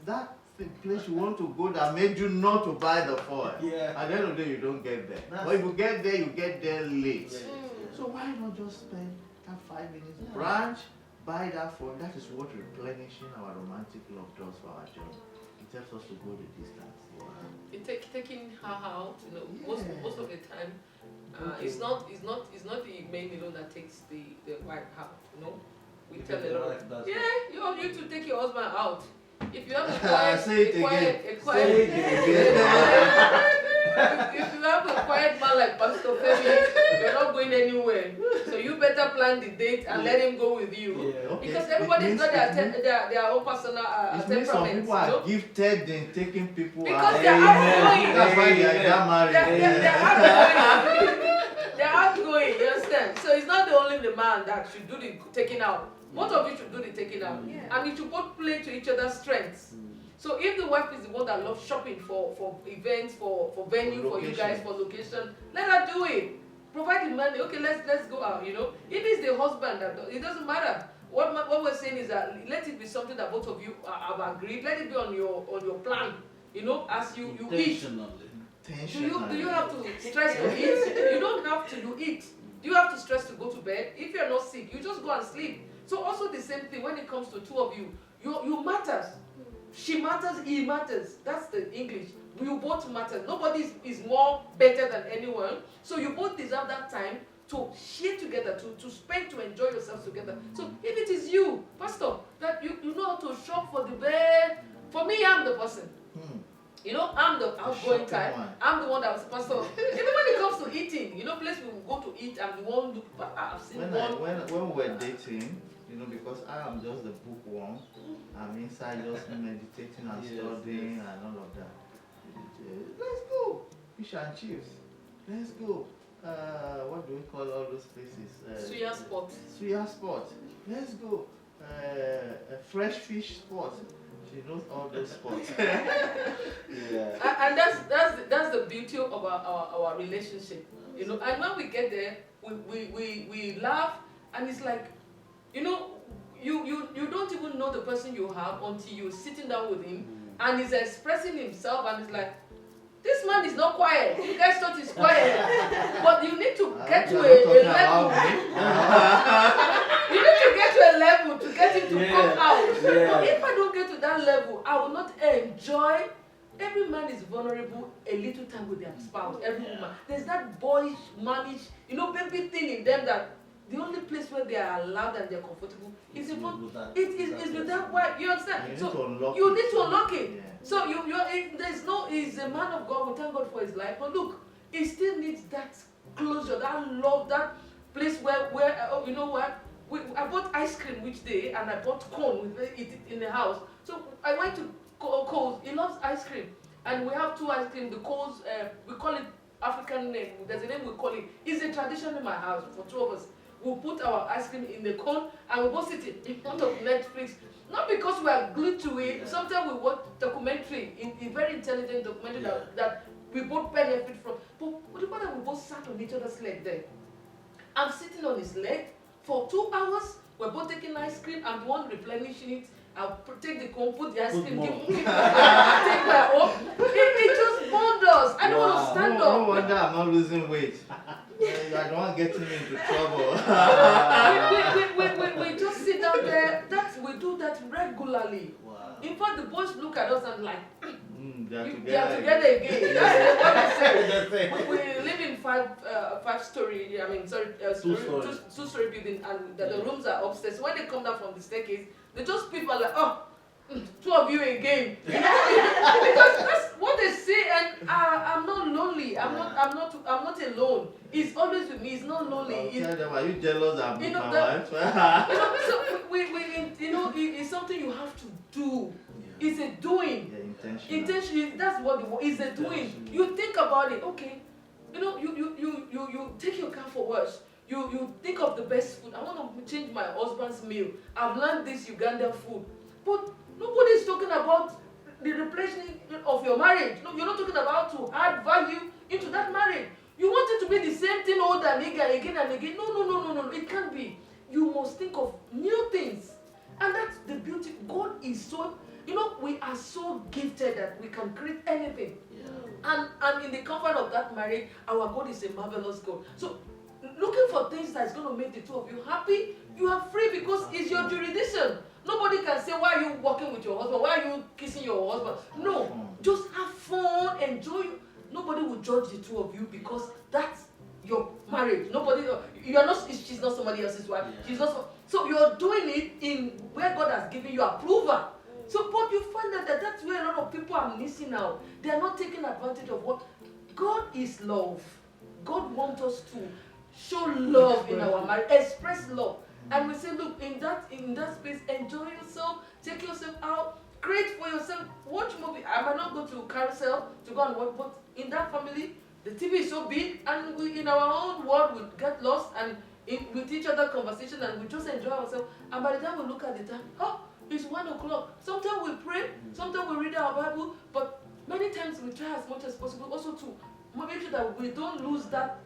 that place you want to go that made you not to buy the foil. Yeah. At the end of the day, you don't get there. That's- But if you get there, you get there late. Yeah. So why not just spend that 5 minutes, branch, buy that foil? That is what replenishing our romantic love does for our job. It helps us to go the distance. Taking her out, you know, Yeah. most of the time, it's not the man alone that takes the wife out, you know. We tell a lot. Yeah, you need to take your husband out. If you have a quiet, Say it again. Say it if you have a quiet man like Pastor Femi, you're not going anywhere. So you better plan the date and let him go with you. Yeah. Okay. Because everybody's got It their own personal It means some temperaments. people are You know? gifted in taking people Because out. they're outgoing. That's why they are that married. They're outgoing. They're outgoing, you understand? So it's not only the man that should do the taking out. Both of you should do the taking out. Yeah. And you should both play to each other's strengths. So if the wife is the one that loves shopping for events, for venue, for you guys, for location, let her do it. Provide the money. Okay, let's go out, you know. If it's the husband that it doesn't matter. What we're saying is that let it be something that both of you have agreed. Let it be on your plan. You know, as you eat. Do you have to stress to eat? You don't have to. You eat. Do you have to stress to go to bed? If you're not sick, you just go and sleep. So also the same thing when it comes to two of you. You matters. She matters, he matters. That's the English. You both matter. Nobody is more better than anyone. So you both deserve that time to share together, to spend, to enjoy yourselves together. So if it is you, Pastor, that you know how to shop for the bed, for me, I'm the person. You know, I'm the outgoing type. I'm the one that was Pastor. Even when it comes to eating, you know, place we will go to eat, I'm the one I've seen when we're dating, you know, because I am just the bookworm, I'm inside just meditating and studying and all of that. Let's go. Fish and chips. Let's go. What do we call all those places? Suya spot. Suya spot. Let's go. A fresh fish spot. She knows all those spots. And that's the beauty of our relationship, you know. And when we get there, we laugh, and it's like, you know, you don't even know the person you have until you're sitting down with him, and he's expressing himself, and it's like, this man is not quiet. You guys thought he's quiet, but you need to get to a level. You need to get to a level to get him to come out. But if I don't get to that level, I will not enjoy. Every man is vulnerable a little time with their spouse. Every woman. There's that boyish, mannish, you know, baby thing in them that the only place where they are allowed and they're comfortable is in front. It is with that wife. You understand? You need to unlock it. Yeah. So he's a man of God. We thank God for his life. But look, he still needs that closure, that love, that place where you know what? I bought ice cream which day, and I bought corn with it in the house. So I went to Coles. He loves ice cream, and we have 2 ice cream. The Coles, we call it African name. There's a name we call it. It's a tradition in my house for 2 of us. We'll put our ice cream in the cone and we'll both sit in front of Netflix. Not because we are glued to it. Sometimes we watch documentary, a very intelligent documentary that we both benefit from. But the fact that we both sat on each other's leg there. I'm sitting on his leg for 2 hours. We're both taking ice cream. I'm the one replenishing it. I'll take the cone, put the ice cream, take my own. It just bond us. I don't want to stand up. No wonder I'm not losing weight. I don't want getting me into trouble. we just sit down there. We do that regularly. Wow. In fact, the boys look at us and like, They are They are together again. That's what they say. We live in five-story. I mean, sorry, two-story building, and the rooms are upstairs. So when they come down from the staircase, they just people are like, oh, two of you again. Because that's what they say, and I'm not lonely. I'm not alone. He's always with me. He's not lonely. Tell them, are you jealous of my wife? So it's something you have to do. Yeah. It's a doing. Yeah, Intentionally, that's what it's a doing. You think about it, okay. You take your car for wash. You think of the best food. I want to change my husband's meal. I've learned this Ugandan food. But nobody's talking about the replacement of your marriage. No, you're not talking about to add value into that marriage. You want it to be the same thing over and again and again. No. It can't be. You must think of new things. And that's the beauty. God is so, we are so gifted that we can create anything. Yeah. And in the comfort of that marriage, our God is a marvelous God. So looking for things that's going to make the two of you happy, you are free because it's your jurisdiction. Nobody can say, why are you walking with your husband? Why are you kissing your husband? No, just have fun, enjoy. Nobody will judge the two of you because that's your marriage. She's not somebody else's wife. Yeah. She's not. So you're doing it in where God has given you approval. So, but you find that that's where a lot of people are missing out. They are not taking advantage of what God is love. God wants us to show love in our marriage, express love. And we say, look, in that space, enjoy yourself, take yourself out, create for yourself, watch movie. I might not go to carousel to go and watch, but in that family, the TV is so big, and we in our own world we get lost and with each other conversation, and we just enjoy ourselves. And by the time we look at the time, it's 1 o'clock. Sometimes we pray, sometimes we read our Bible, but many times we try as much as possible also to make sure that we don't lose that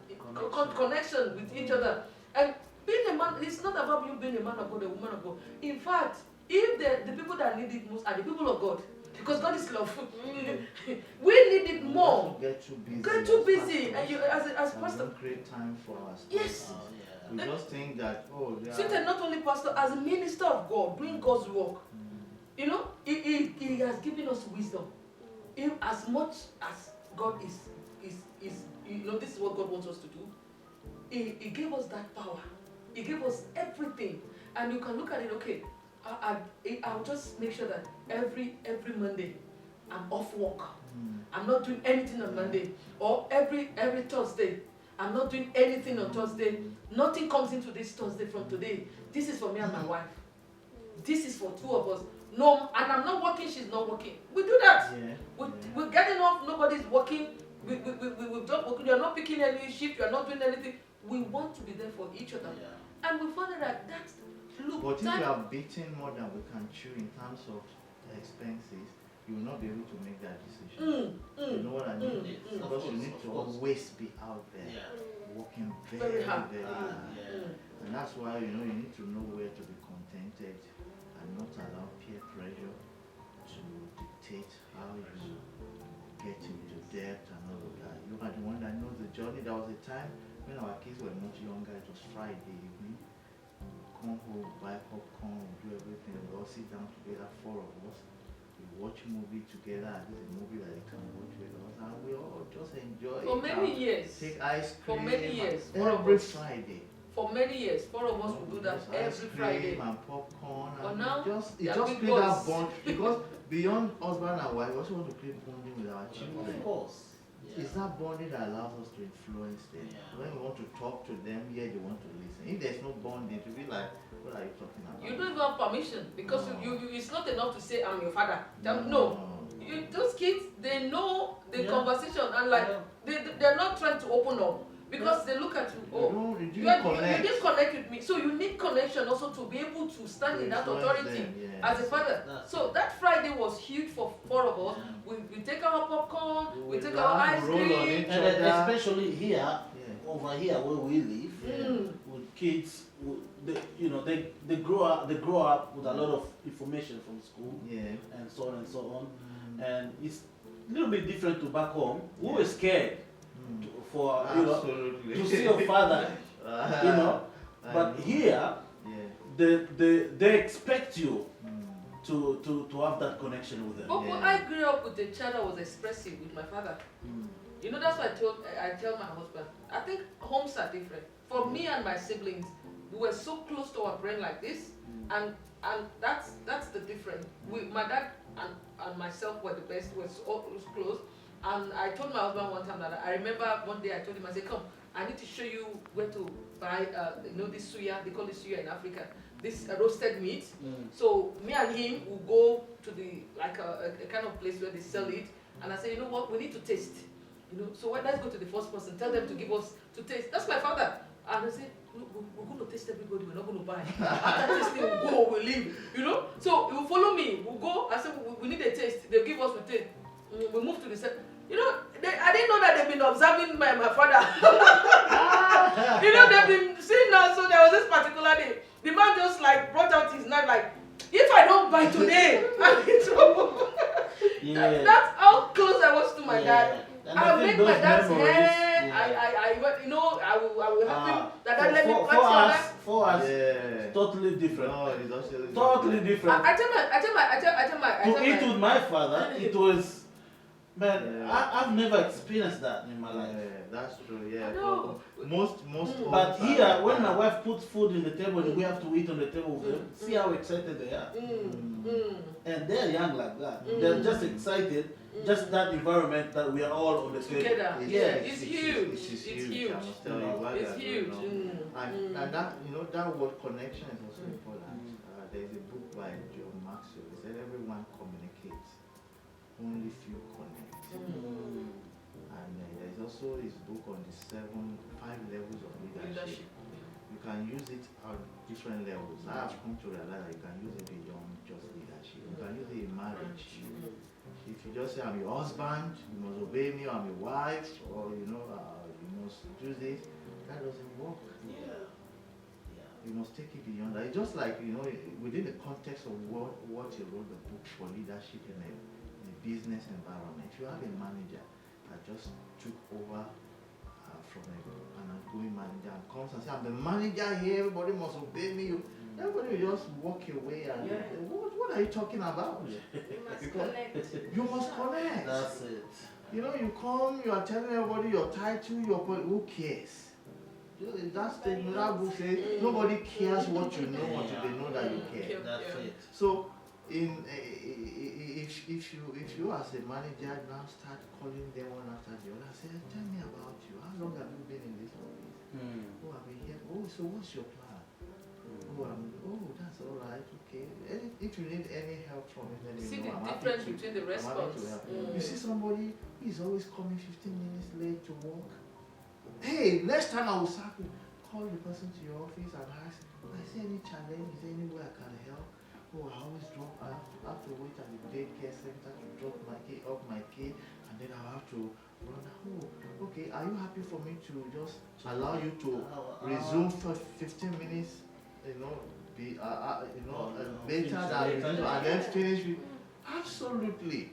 connection with each other. And being a man, it's not about you being a man of God, a woman of God. In fact, if the people that need it most are the people of God, because God is love, we need it more. Get too busy. Get too busy, and you as pastor. Don't create time for us. Yes. We just think that Since not only pastor, as a minister of God, doing God's work, he has given us wisdom. As much as God is this is what God wants us to do. He gave us that power. He gave us everything, and you can look at it. Okay, I'll just make sure that every Monday I'm off work. I'm not doing anything on Monday, or every Thursday I'm not doing anything on Thursday. Nothing comes into this Thursday from today. This is for me and my wife. This is for two of us. No, and I'm not working. She's not working. We do that. We're getting off. Nobody's working. We're not working. You're not picking any shift. You're not doing anything. We want to be there for each other. And we found that that's look. But if you are beating more than we can chew in terms of expenses, you will not be able to make that decision. You know what I mean? Because you need to always be out there, working very hard. And that's why you need to know where to be contented and not allow peer pressure to dictate how you get into debt and all of that. You are the one that knows the journey. There was a time when our kids were much younger. It was Friday evening. Come home, buy popcorn, do everything. We all sit down together, 4 of us. We watch a movie together. This is a movie that they can watch with us, and we all just enjoy. For many years. Take ice cream. For many years. Every Friday. For many years, 4 of us will do that every Friday. And popcorn. But And now, it just create that bond because beyond husband and wife, we also want to create bonding with our children. Of course. It's that bonding that allows us to influence them. When we want to talk to them, they want to listen. If there's no bonding, to be like, what are you talking about? You don't even have permission because it's not enough to say I'm your father. No. Those kids, they know the conversation and they're not trying to open up because they look at you. You didn't connect with me, so you need connection also to be able to stand in that authority as a father. So that Friday was huge for 4 of us. We take our popcorn, we take our ice cream, and especially here, over here where we live, with kids, they grow up with a lot of information from school, and so on and so on, and it's a little bit different to back home. We were scared to see your father, but here they expect you to have that connection with them. But I grew up with a child that was expressive with my father. You know, that's why I tell my husband, I think homes are different. For me and my siblings, we were so close to our brain like this, and that's the difference. My dad and myself were the best, was close. And I told my husband one time that I remember one day I told him, I said, come, I need to show you where to buy, this suya, they call it suya in Africa, this roasted meat. So me and him will go to the, like a kind of place where they sell it. And I said, you know what, we need to taste. So let's go to the first person, tell them to give us to taste. That's my father. And I said, we're going to taste everybody, we're not going to buy. After tasting, we'll go, we'll leave. So he will follow me, we'll go. I said, we need a taste. They'll give us a taste. We move to the second. I didn't know that they've been observing my father. They've been seeing now. So there was this particular day, the man just like brought out his knife, like, if I don't buy today, that's how close I was to my dad. I'll make my dad's hair. I will help him. That let me cut for us, totally different. No, it's actually Totally different. I tell my To eat with my father, it was. Man, I've never experienced that in my life. Yeah, that's true. Yeah, I know. Most. But here, when my wife puts food in the table and we have to eat on the table with them, see how excited they are. And they're young like that. They're just excited. Just that environment that we are all on the table. Together. It's huge. It's huge. huge. I must tell you what It's they're huge. doing now. And that that word connection is also important. There is a book by John Maxwell. He said everyone communicates, only few connect. And there is also his book on the 5 levels of leadership. You can use it at different levels. I have come to realize that you can use it beyond just leadership. You can use it in marriage. If you just say, I'm your husband, you must obey me, or I'm your wife, or you must do this, that doesn't work. You must take it beyond that. It's just like, within the context of what you wrote the book for leadership in a business environment. If you have a manager that just took over from an outgoing manager and comes and says, I'm the manager here, everybody must obey me. Everybody will just walk away and what are you talking about? You must connect. That's it. You come, you are telling everybody your title, who cares? That's the that book says nobody cares what you know until they know that you care. That's it. So if you as a manager now start calling them one after the other, say, tell me about you. How long have you been in this office? Oh, I've been here. Oh, so what's your plan? That's all right. Okay. If you need any help from me, then See I'm the happy difference to- between the I'm happy response. to help. You see somebody who is always coming 15 minutes late to work. Hey, next time I will start to call the person to your office and ask, is there any challenge? Is there any way I can help? Oh, I always have to wait at the daycare center to drop my kid off my kid, and then I'll have to run. Oh, okay. Are you happy for me to just allow you to resume for 15 minutes? Later and then finish with. Absolutely.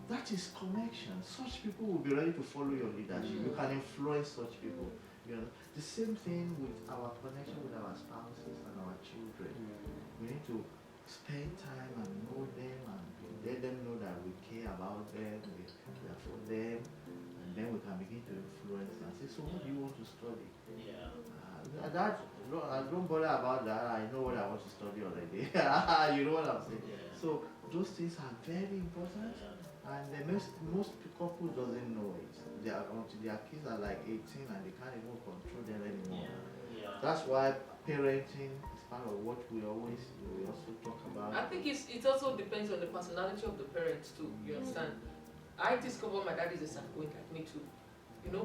That is connection. Such people will be ready to follow your leadership. You can influence such people. The same thing with our connection with our spouses and our children. We need to spend time and know them and let them know that we care about them, we are for them, and then we can begin to influence them and say, so what do you want to study? I don't bother about that. I know what I want to study already. You know what I'm saying? So those things are very important, and most couples doesn't know it. Until their kids are like 18 and they can't even control them anymore. That's why parenting is part of what we also talk about. I think it also depends on the personality of the parents too. You understand? I discovered my dad is a South like me too.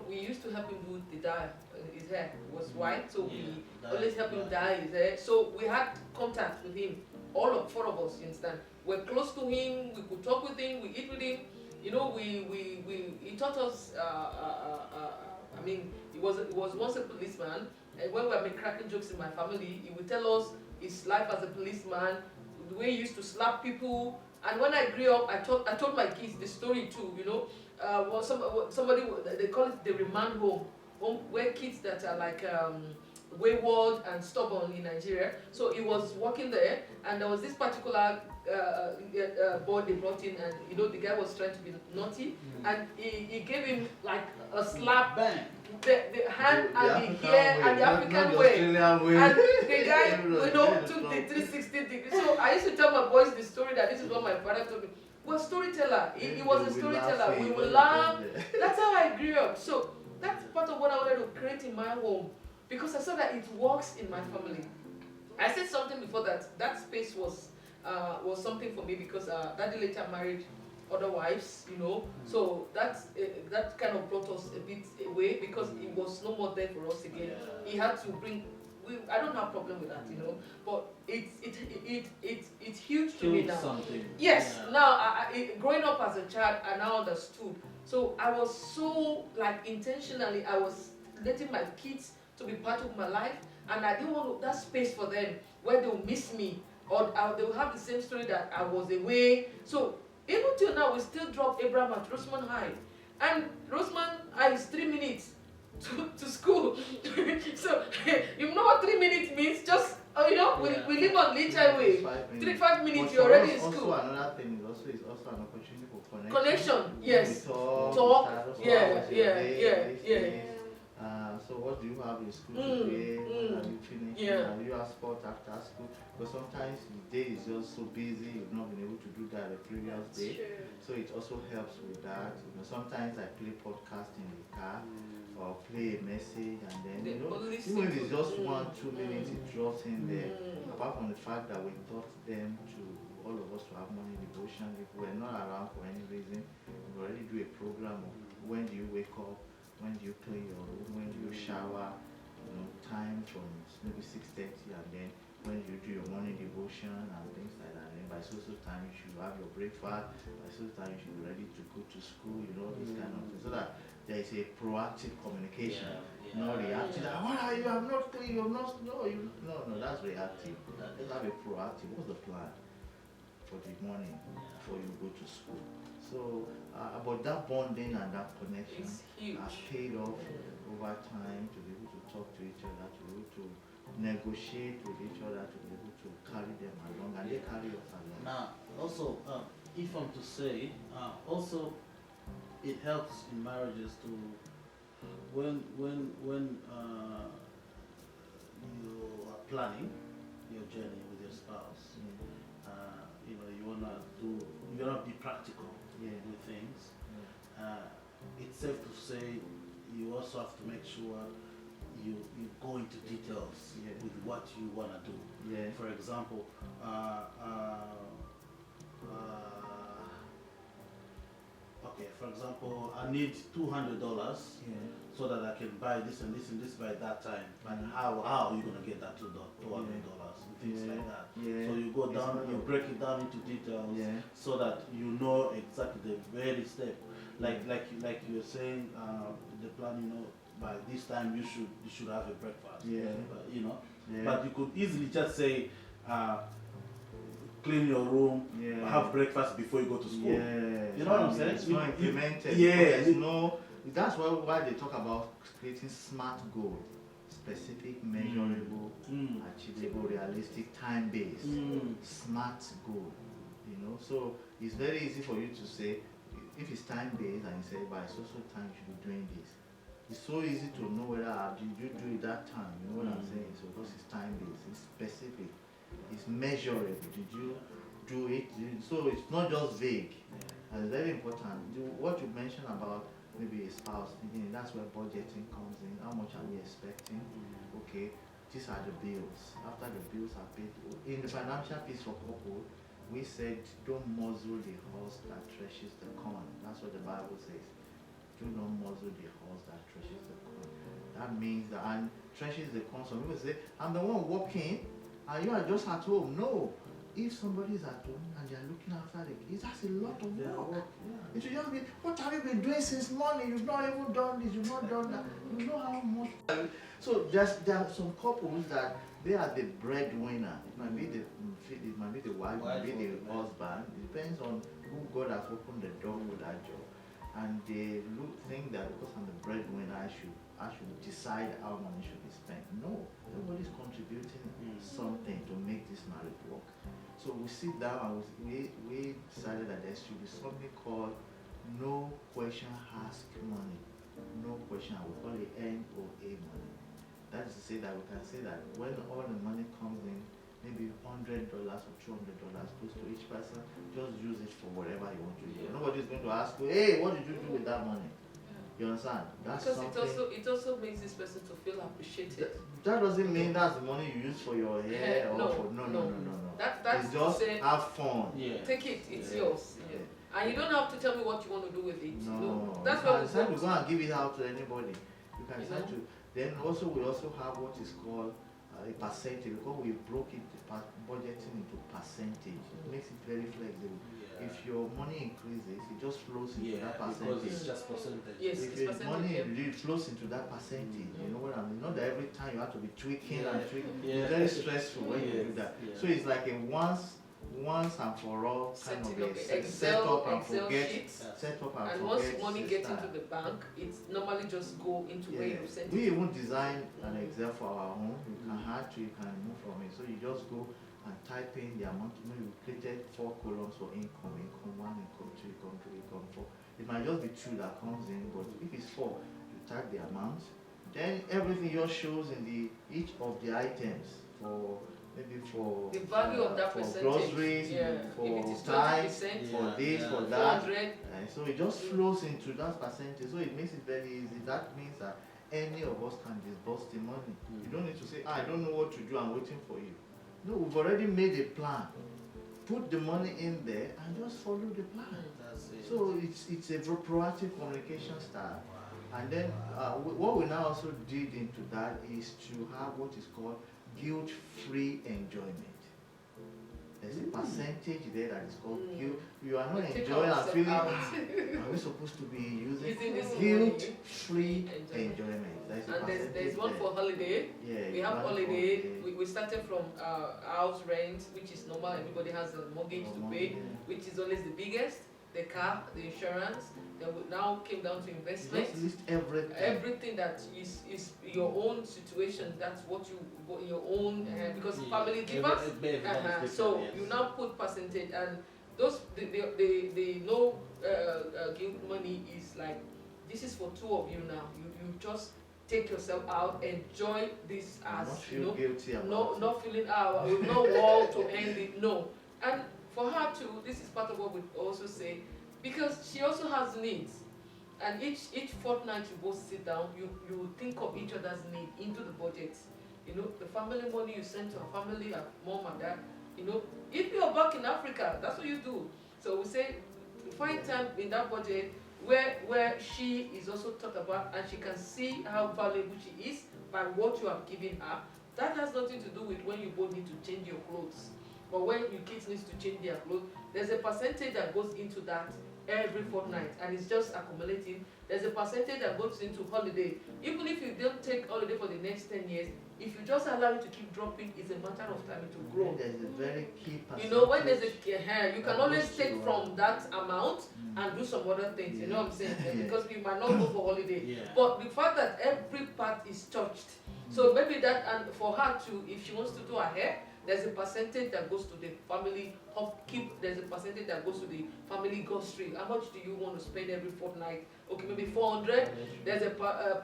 We used to help him do the dye. His hair was white, so we always help him dye his hair. So we had contact with him, all of 4 of us. You understand? We're close to him. We could talk with him. We eat with him. He taught us. He was once a policeman, and when we were cracking jokes in my family, he would tell us his life as a policeman, the way he used to slap people. And when I grew up, I told my kids the story too. Somebody they call it the remand home where kids that are wayward and stubborn in Nigeria. So he was working there, and there was this particular boy they brought in, and the guy was trying to be naughty, and he gave him like a slap, Bang. the hand The and the hair and the not African the way. Australian way. And the guy, Everybody took the did it 360 degrees. So I used to tell my boys the story that this is what my father told me. Well, storyteller. He was a storyteller. We will laugh. That's how I grew up. So that's part of what I wanted to create in my home, because I saw that it works in my family. I said something before that space was something for me, because Daddy later married other wives, So that kind of brought us a bit away, because it was no more there for us again. He had to bring. I don't have a problem with that, but it's huge to me now. Something. Yes, now growing up as a child, I now understood. So I was so intentionally, I was letting my kids to be part of my life, and I didn't want that space for them where they'll miss me, or they'll have the same story that I was away. So even till now, we still drop Abraham at Roseman High, and Roseman High is 3 minutes to school. So you know what 3 minutes means? Just we live on Leach Highway. 5 minutes, you're already in school. Also, another thing is also an opportunity for Connection, yes. Talk. Yeah. So what do you have in school today? When have you finished? Yeah. Do you have sport after school? But sometimes the day is just so busy, you've not been able to do that the previous day. True. So it also helps with that. Sometimes I play podcast in the car or play a message, and then even if it's just 1-2 minutes, it drops in there. Apart from the fact that we taught them all of us to have morning devotion. If we're not around for any reason, we already do a program of when do you wake up, when do you clean your room, when do you shower, time from maybe 6:30, and then when you do your morning devotion and things like that. And by so time you should have your breakfast, by so time you should be ready to go to school, this kind of thing. So that there is a proactive communication, not reactive. What are you? I'm not clean, you're not no, that's reactive. Let's have a proactive. What's the plan for the morning before you go to school? So about that bonding and that connection has paid off over time, to be able to talk to each other, to be able to negotiate with each other, to be able to carry them along, and they carry us along. Now, also, if I'm to say, also, it helps in marriages to when you are planning your journey with your spouse. You wanna be practical with things. It's safe to say you also have to make sure you go into details with what you want to do. For example, I need $200 so that I can buy this and this and this by that time. But how are you going to get that $200? Things like that. So you go down, you break it down into details so that you know exactly the very step. Like you were saying, the plan, by this time you should have a breakfast. But you could easily just say, clean your room, have breakfast before you go to school. You know what I'm saying? It's not implemented. That's why they talk about creating SMART goals: specific, measurable, achievable, realistic, time-based. SMART goal. So it's very easy for you to say, if it's time-based and you say by so time you should be doing this. It's so easy to know whether did you do it that time. You know what I'm saying? So because it's time-based, it's specific. It's measurable. Did you do it? So it's not just vague. And it's very important. What you mentioned about maybe a spouse, that's where budgeting comes in. How much are we expecting? Okay, these are the bills. After the bills are paid, in the financial piece for couple, we said don't muzzle the horse that threshes the corn. That's what the Bible says. Do not muzzle the horse that threshes the corn. That means that, and threshes the corn. Some people say, I'm the one walking, and you are just at home. No. If somebody is at home and they are looking after the kids, that's a lot of work. It should just be, what have you been doing since morning? You've not even done this, you've not done that. You know how much. So there are some couples that they are the breadwinner. It might be the wife, it might be the husband. It depends on who God has opened the door for that job. and they think that because I'm the breadwinner, I should decide how money should be spent. No, everybody's contributing something to make this marriage work. So we sit down and we decided that there should be something called no question ask money. No question, we call it NOA money. That is to say that we can say that when all the money comes in, maybe $100 or $200 goes to each person, just use it for whatever you want to do. Nobody's going to ask you, hey, what did you do with that money? You understand? That's because something. it also makes this person to feel appreciated. That doesn't mean that's the money you use for your hair or No, for no. That's It's just say, have fun. Yeah. take it, it's Yeah. yours. Yeah. And you don't have to tell me what you want to do with it. No, That's you what can decide to go and give it out to anybody. You can You decide know? to. Then also we also have what is called a percentage, because we broke it budgeting into percentage. It makes it very flexible. Yeah. If your money increases, it just flows into that because percentage. it's just percentage. Yes. If it's your percentage, money yeah. it flows into that percentage, you know what I mean? Not that every time you have to be tweaking and tweaking. Yeah. It's very stressful when you do Yes, that. yeah. So it's like a once and for all kind Setting of up a Excel set up and Excel forget. sheets. Set up and And forget. once money gets system. into the bank, it's normally just go into where you send We it. even design an Excel for our home. You can add to, you can remove from it. So you just go and type in the amount. Maybe we created 4 columns for income 1, income 2, income 3, income 4. It might just be 2 that comes in, but if it's 4, you type the amount. Then everything just shows in each of the items for maybe for The value of that for percentage. groceries, Yeah. for If it is time, 20%, for this, Yeah. for that. 400. So it just flows into that percentage. So it makes it very easy. That means that any of us can disburse the money. You don't need to say, I don't know what to do, I'm waiting for you. No, we've already made a plan. Put the money in there and just follow the plan. That's it. So it's a proactive communication style. And then what we now also did into that is to have what is called guilt-free enjoyment. There's a percentage there that is called guilt. You are not We take enjoying and ourselves feeling, out. are we supposed to be using Using this guilt-free money. enjoyment? There's a And there's percentage one there. for holiday. Yeah, We have one for holiday. We started from house rent, which is normal. Everybody has a mortgage to pay, which is always the biggest. The car, the insurance. Then we now came down to You investment. just list everything. Everything that is your own situation. That's what you your own because family differs. So you now put percentage, and those the no guilt money is like, this is for 2 of you now. You just take yourself out, enjoy this as Not feel guilty about no, it. not feeling with no wall to end it. No, and for her too, this is part of what we also say, because she also has needs. And each fortnight you both sit down, you think of each other's need into the budget. You know, the family money you send to her family, her mom and dad. You know, if you're back in Africa, that's what you do. So we say, find time in that budget where she is also talked about, and she can see how valuable she is by what you have given her. That has nothing to do with when you both need to change your clothes. But when your kids need to change their clothes, there's a percentage that goes into that every fortnight, and it's just accumulating. There's a percentage that goes into holiday. Even if you don't take holiday for the next 10 years, if you just allow it to keep dropping, it's a matter of time to grow. There's a very key percentage. You know, when there's a you can always take from that amount and do some other things. You know what I'm saying? Yeah. Because we might not go for holiday. Yeah. But the fact that every part is touched, so maybe that, and for her too, if she wants to do her hair, there's a percentage that goes to the family upkeep. There's a percentage that goes to the family grocery. How much do you want to spend every fortnight? Okay, maybe 400. There's a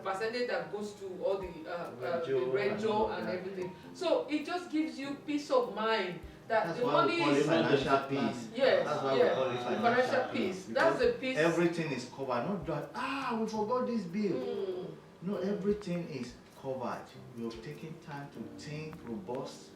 percentage that goes to all the radio and everything. So it just gives you peace of mind that That's the why money we call it is financial peace. yes, That's why we call it financial peace. That's the peace. Everything is covered. Not that, we forgot this bill. Mm. No, everything is covered. You've taken time to think, robust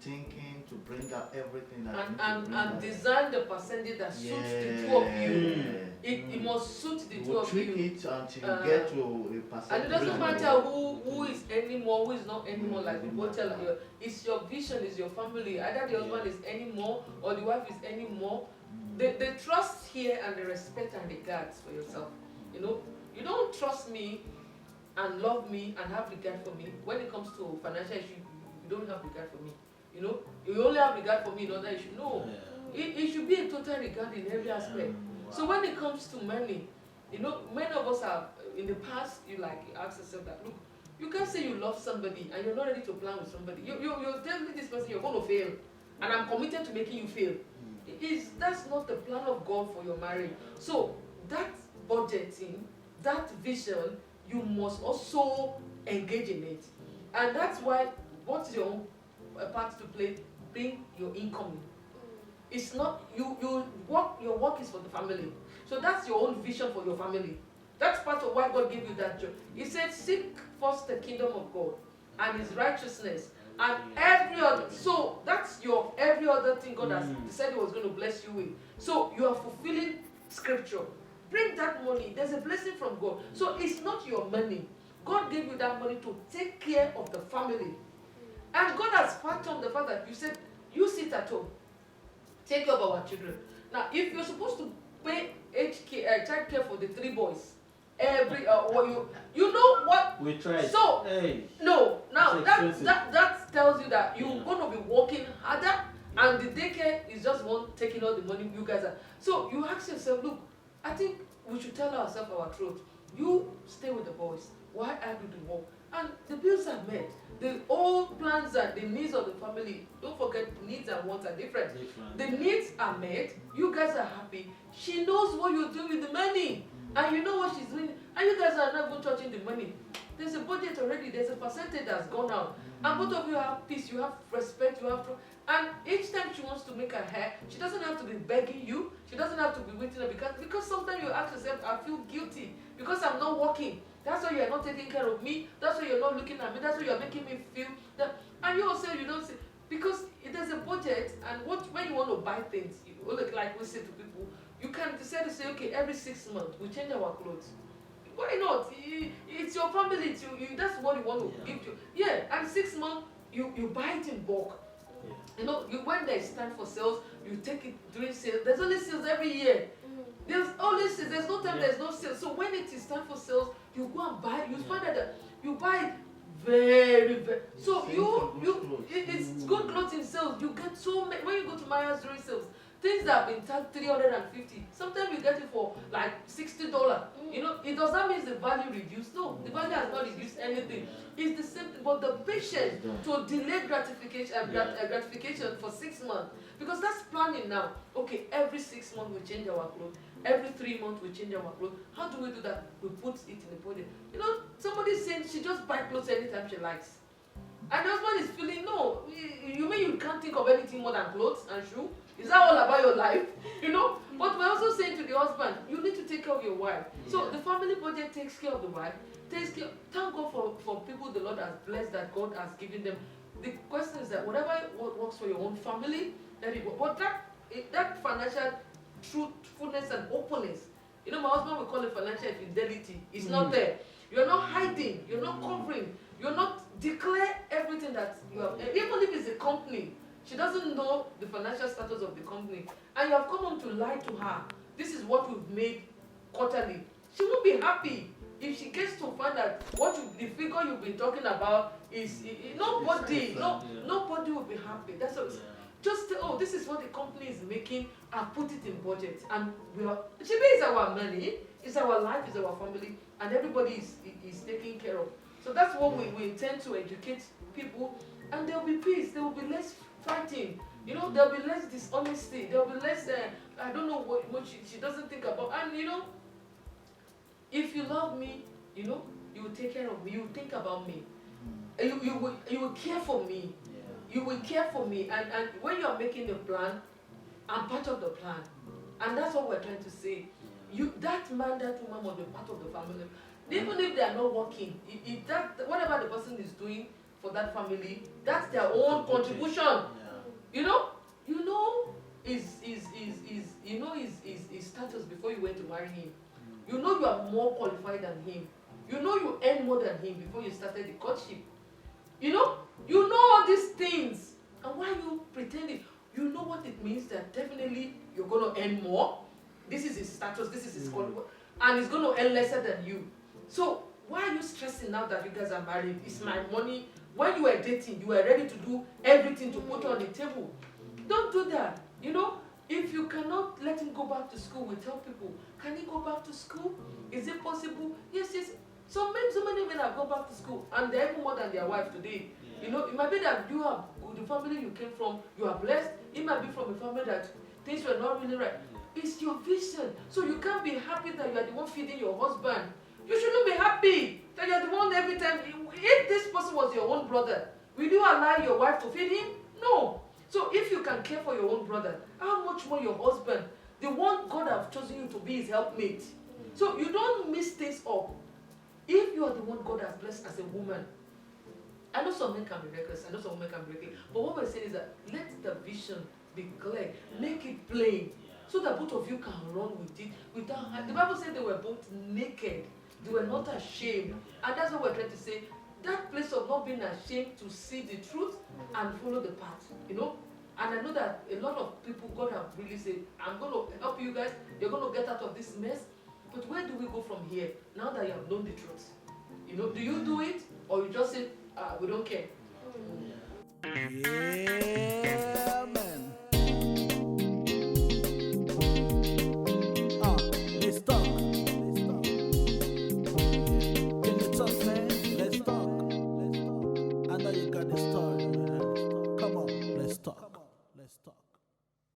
thinking, to bring out everything that and design the percentage that suits the two of you. It must suit the two of trick you. it until you get to a percentage. And it doesn't matter who is anymore, who is not anymore. Like we both tell you, it's your vision, it's your family. Either the husband is anymore or the wife is anymore. The trust here and the respect and regards for yourself. You know, you don't trust me and love me and have regard for me. When it comes to financial issue, you don't have regard for me. You know, you only have regard for me in other issues. No, it should be a total regard in every aspect. So when it comes to money, You know, many of us have, in the past, you ask yourself that, look, you can't say you love somebody and you're not ready to plan with somebody. You're telling this person you're going to fail, and I'm committed to making you fail. That's not the plan of God for your marriage. So that budgeting, that vision, you must also engage in it. And that's why, what's your own part to play? Bring your income in. It's not, you work, your work is for the family. So that's your own vision for your family. That's part of why God gave you that job. He said, seek first the kingdom of God and his righteousness. And every other, so that's your every other thing God has said he was going to bless you with. So you are fulfilling scripture. Bring that money. There's a blessing from God. So it's not your money. God gave you that money to take care of the family. And God has fathomed the fact that you said, you sit at home, take care of our children. Now, if you're supposed to pay child care for the 3 boys, or you know what? We tried. So, hey, no, now it's that tells you that you're going to be working harder, and the daycare is just one taking all the money you guys are. So you ask yourself, look, I think we should tell ourselves our truth. You stay with the boys. Why I do the work? And the bills are met. The old plans and the needs of the family, don't forget, needs and wants are different. The needs are met. You guys are happy. She knows what you're doing with the money. And you know what she's doing. And you guys are not even touching the money. There's a budget already. There's a percentage that's gone out. And both of you have peace. You have respect. You have... And each time she wants to make her hair, she doesn't have to be begging you. She doesn't have to be waiting because sometimes you ask yourself, I feel guilty because I'm not working. That's why you're not taking care of me. That's why you're not looking at me. That's why you're making me feel that. And you also, you don't say, because there's a budget, and when you want to buy things, like we say to people, you can decide to say, okay, every 6 months we change our clothes. Why not? It's your family. It's you, that's what you want to give to. Yeah, and 6 months you buy it in bulk. Yeah. You know, when there's time for sales, you take it during sales. There's only sales every year. There's always sales. There's no time. There's no sales. So when it is time for sales, you go and buy. You find that you buy very, very. So it's good clothes in sales. You get so many when you go to Maya's during sales. Things that have been tagged 350. Sometimes you get it for like $60. You know, it does not mean the value reduced. No, the value has not reduced anything. It's the same thing. But the patience to delay gratification for 6 months, because that's planning now. Okay, every 6 months we change our clothes. Every 3 months we change our clothes. How do we do that? We put it in the budget. You know, somebody's saying she just buy clothes anytime she likes. And the husband is feeling, no, you mean you can't think of anything more than clothes and shoes? Is that all about your life? You know? But we're also saying to the husband, you need to take care of your wife. So the family budget takes care of the wife. Thank God for people the Lord has blessed, that God has given them. The question is that whatever works for your own family, but that financial truthfulness and openness, you know, my husband will call it financial infidelity. It's not there. You're not hiding. You're not covering. You're not declare everything that you have. Even if it's a company, she doesn't know the financial status of the company, and you have come on to lie to her. This is what we've made quarterly. She won't be happy if she gets to find that the figure you've been talking about is nobody will be happy. That's what. Just this is what the company is making, and put it in budget, and Chibi is our money, it's our life, it's our family, and everybody is taken care of. So that's what we intend to educate people, and there will be peace. There will be less fighting. You know, there will be less dishonesty. There will be less. I don't know what she doesn't think about. And you know, if you love me, you know, you will take care of me. You will think about me. You will care for me. You will care for me, and when you are making the plan, I'm part of the plan, and that's what we're trying to say. That man, that woman must be part of the family, even if they are not working. If that whatever the person is doing for that family, that's their own contribution. You know his status before you went to marry him. You know you are more qualified than him. You know you earn more than him before you started the courtship. You know all these things, and why you pretending? You know what it means that definitely you're going to earn more. This is his status, this is his qualification, and he's going to earn lesser than you. So why are you stressing now that you guys are married? It's my money. When you were dating, you were ready to do everything to put on the table. Don't do that. You know, if you cannot let him go go back to school, we tell people, can he go back to school? Is it possible? Yes, yes. So many men have gone back to school, and they're even more than their wife today. You know, it might be that you have the family you came from, you are blessed. It might be from a family that things were not really right. It's your vision. So you can't be happy that you are the one feeding your husband. You shouldn't be happy that you are the one every time. If this person was your own brother, will you allow your wife to feed him? No. So if you can care for your own brother, how much more your husband, the one God have chosen you to be his helpmate. So you don't mix things up. If you are the one God has blessed as a woman, I know some men can be reckless, I know some women can be reckless, but what we're saying is that let the vision be clear, make it plain, so that both of you can run with it without. The Bible said they were both naked, they were not ashamed, and that's what we're trying to say. That place of not being ashamed to see the truth and follow the path, you know. And I know that a lot of people, God have really said, I'm going to help you guys, you're going to get out of this mess. But where do we go from here now that you have known the truth? You know, do you do it, or you just say, we don't care?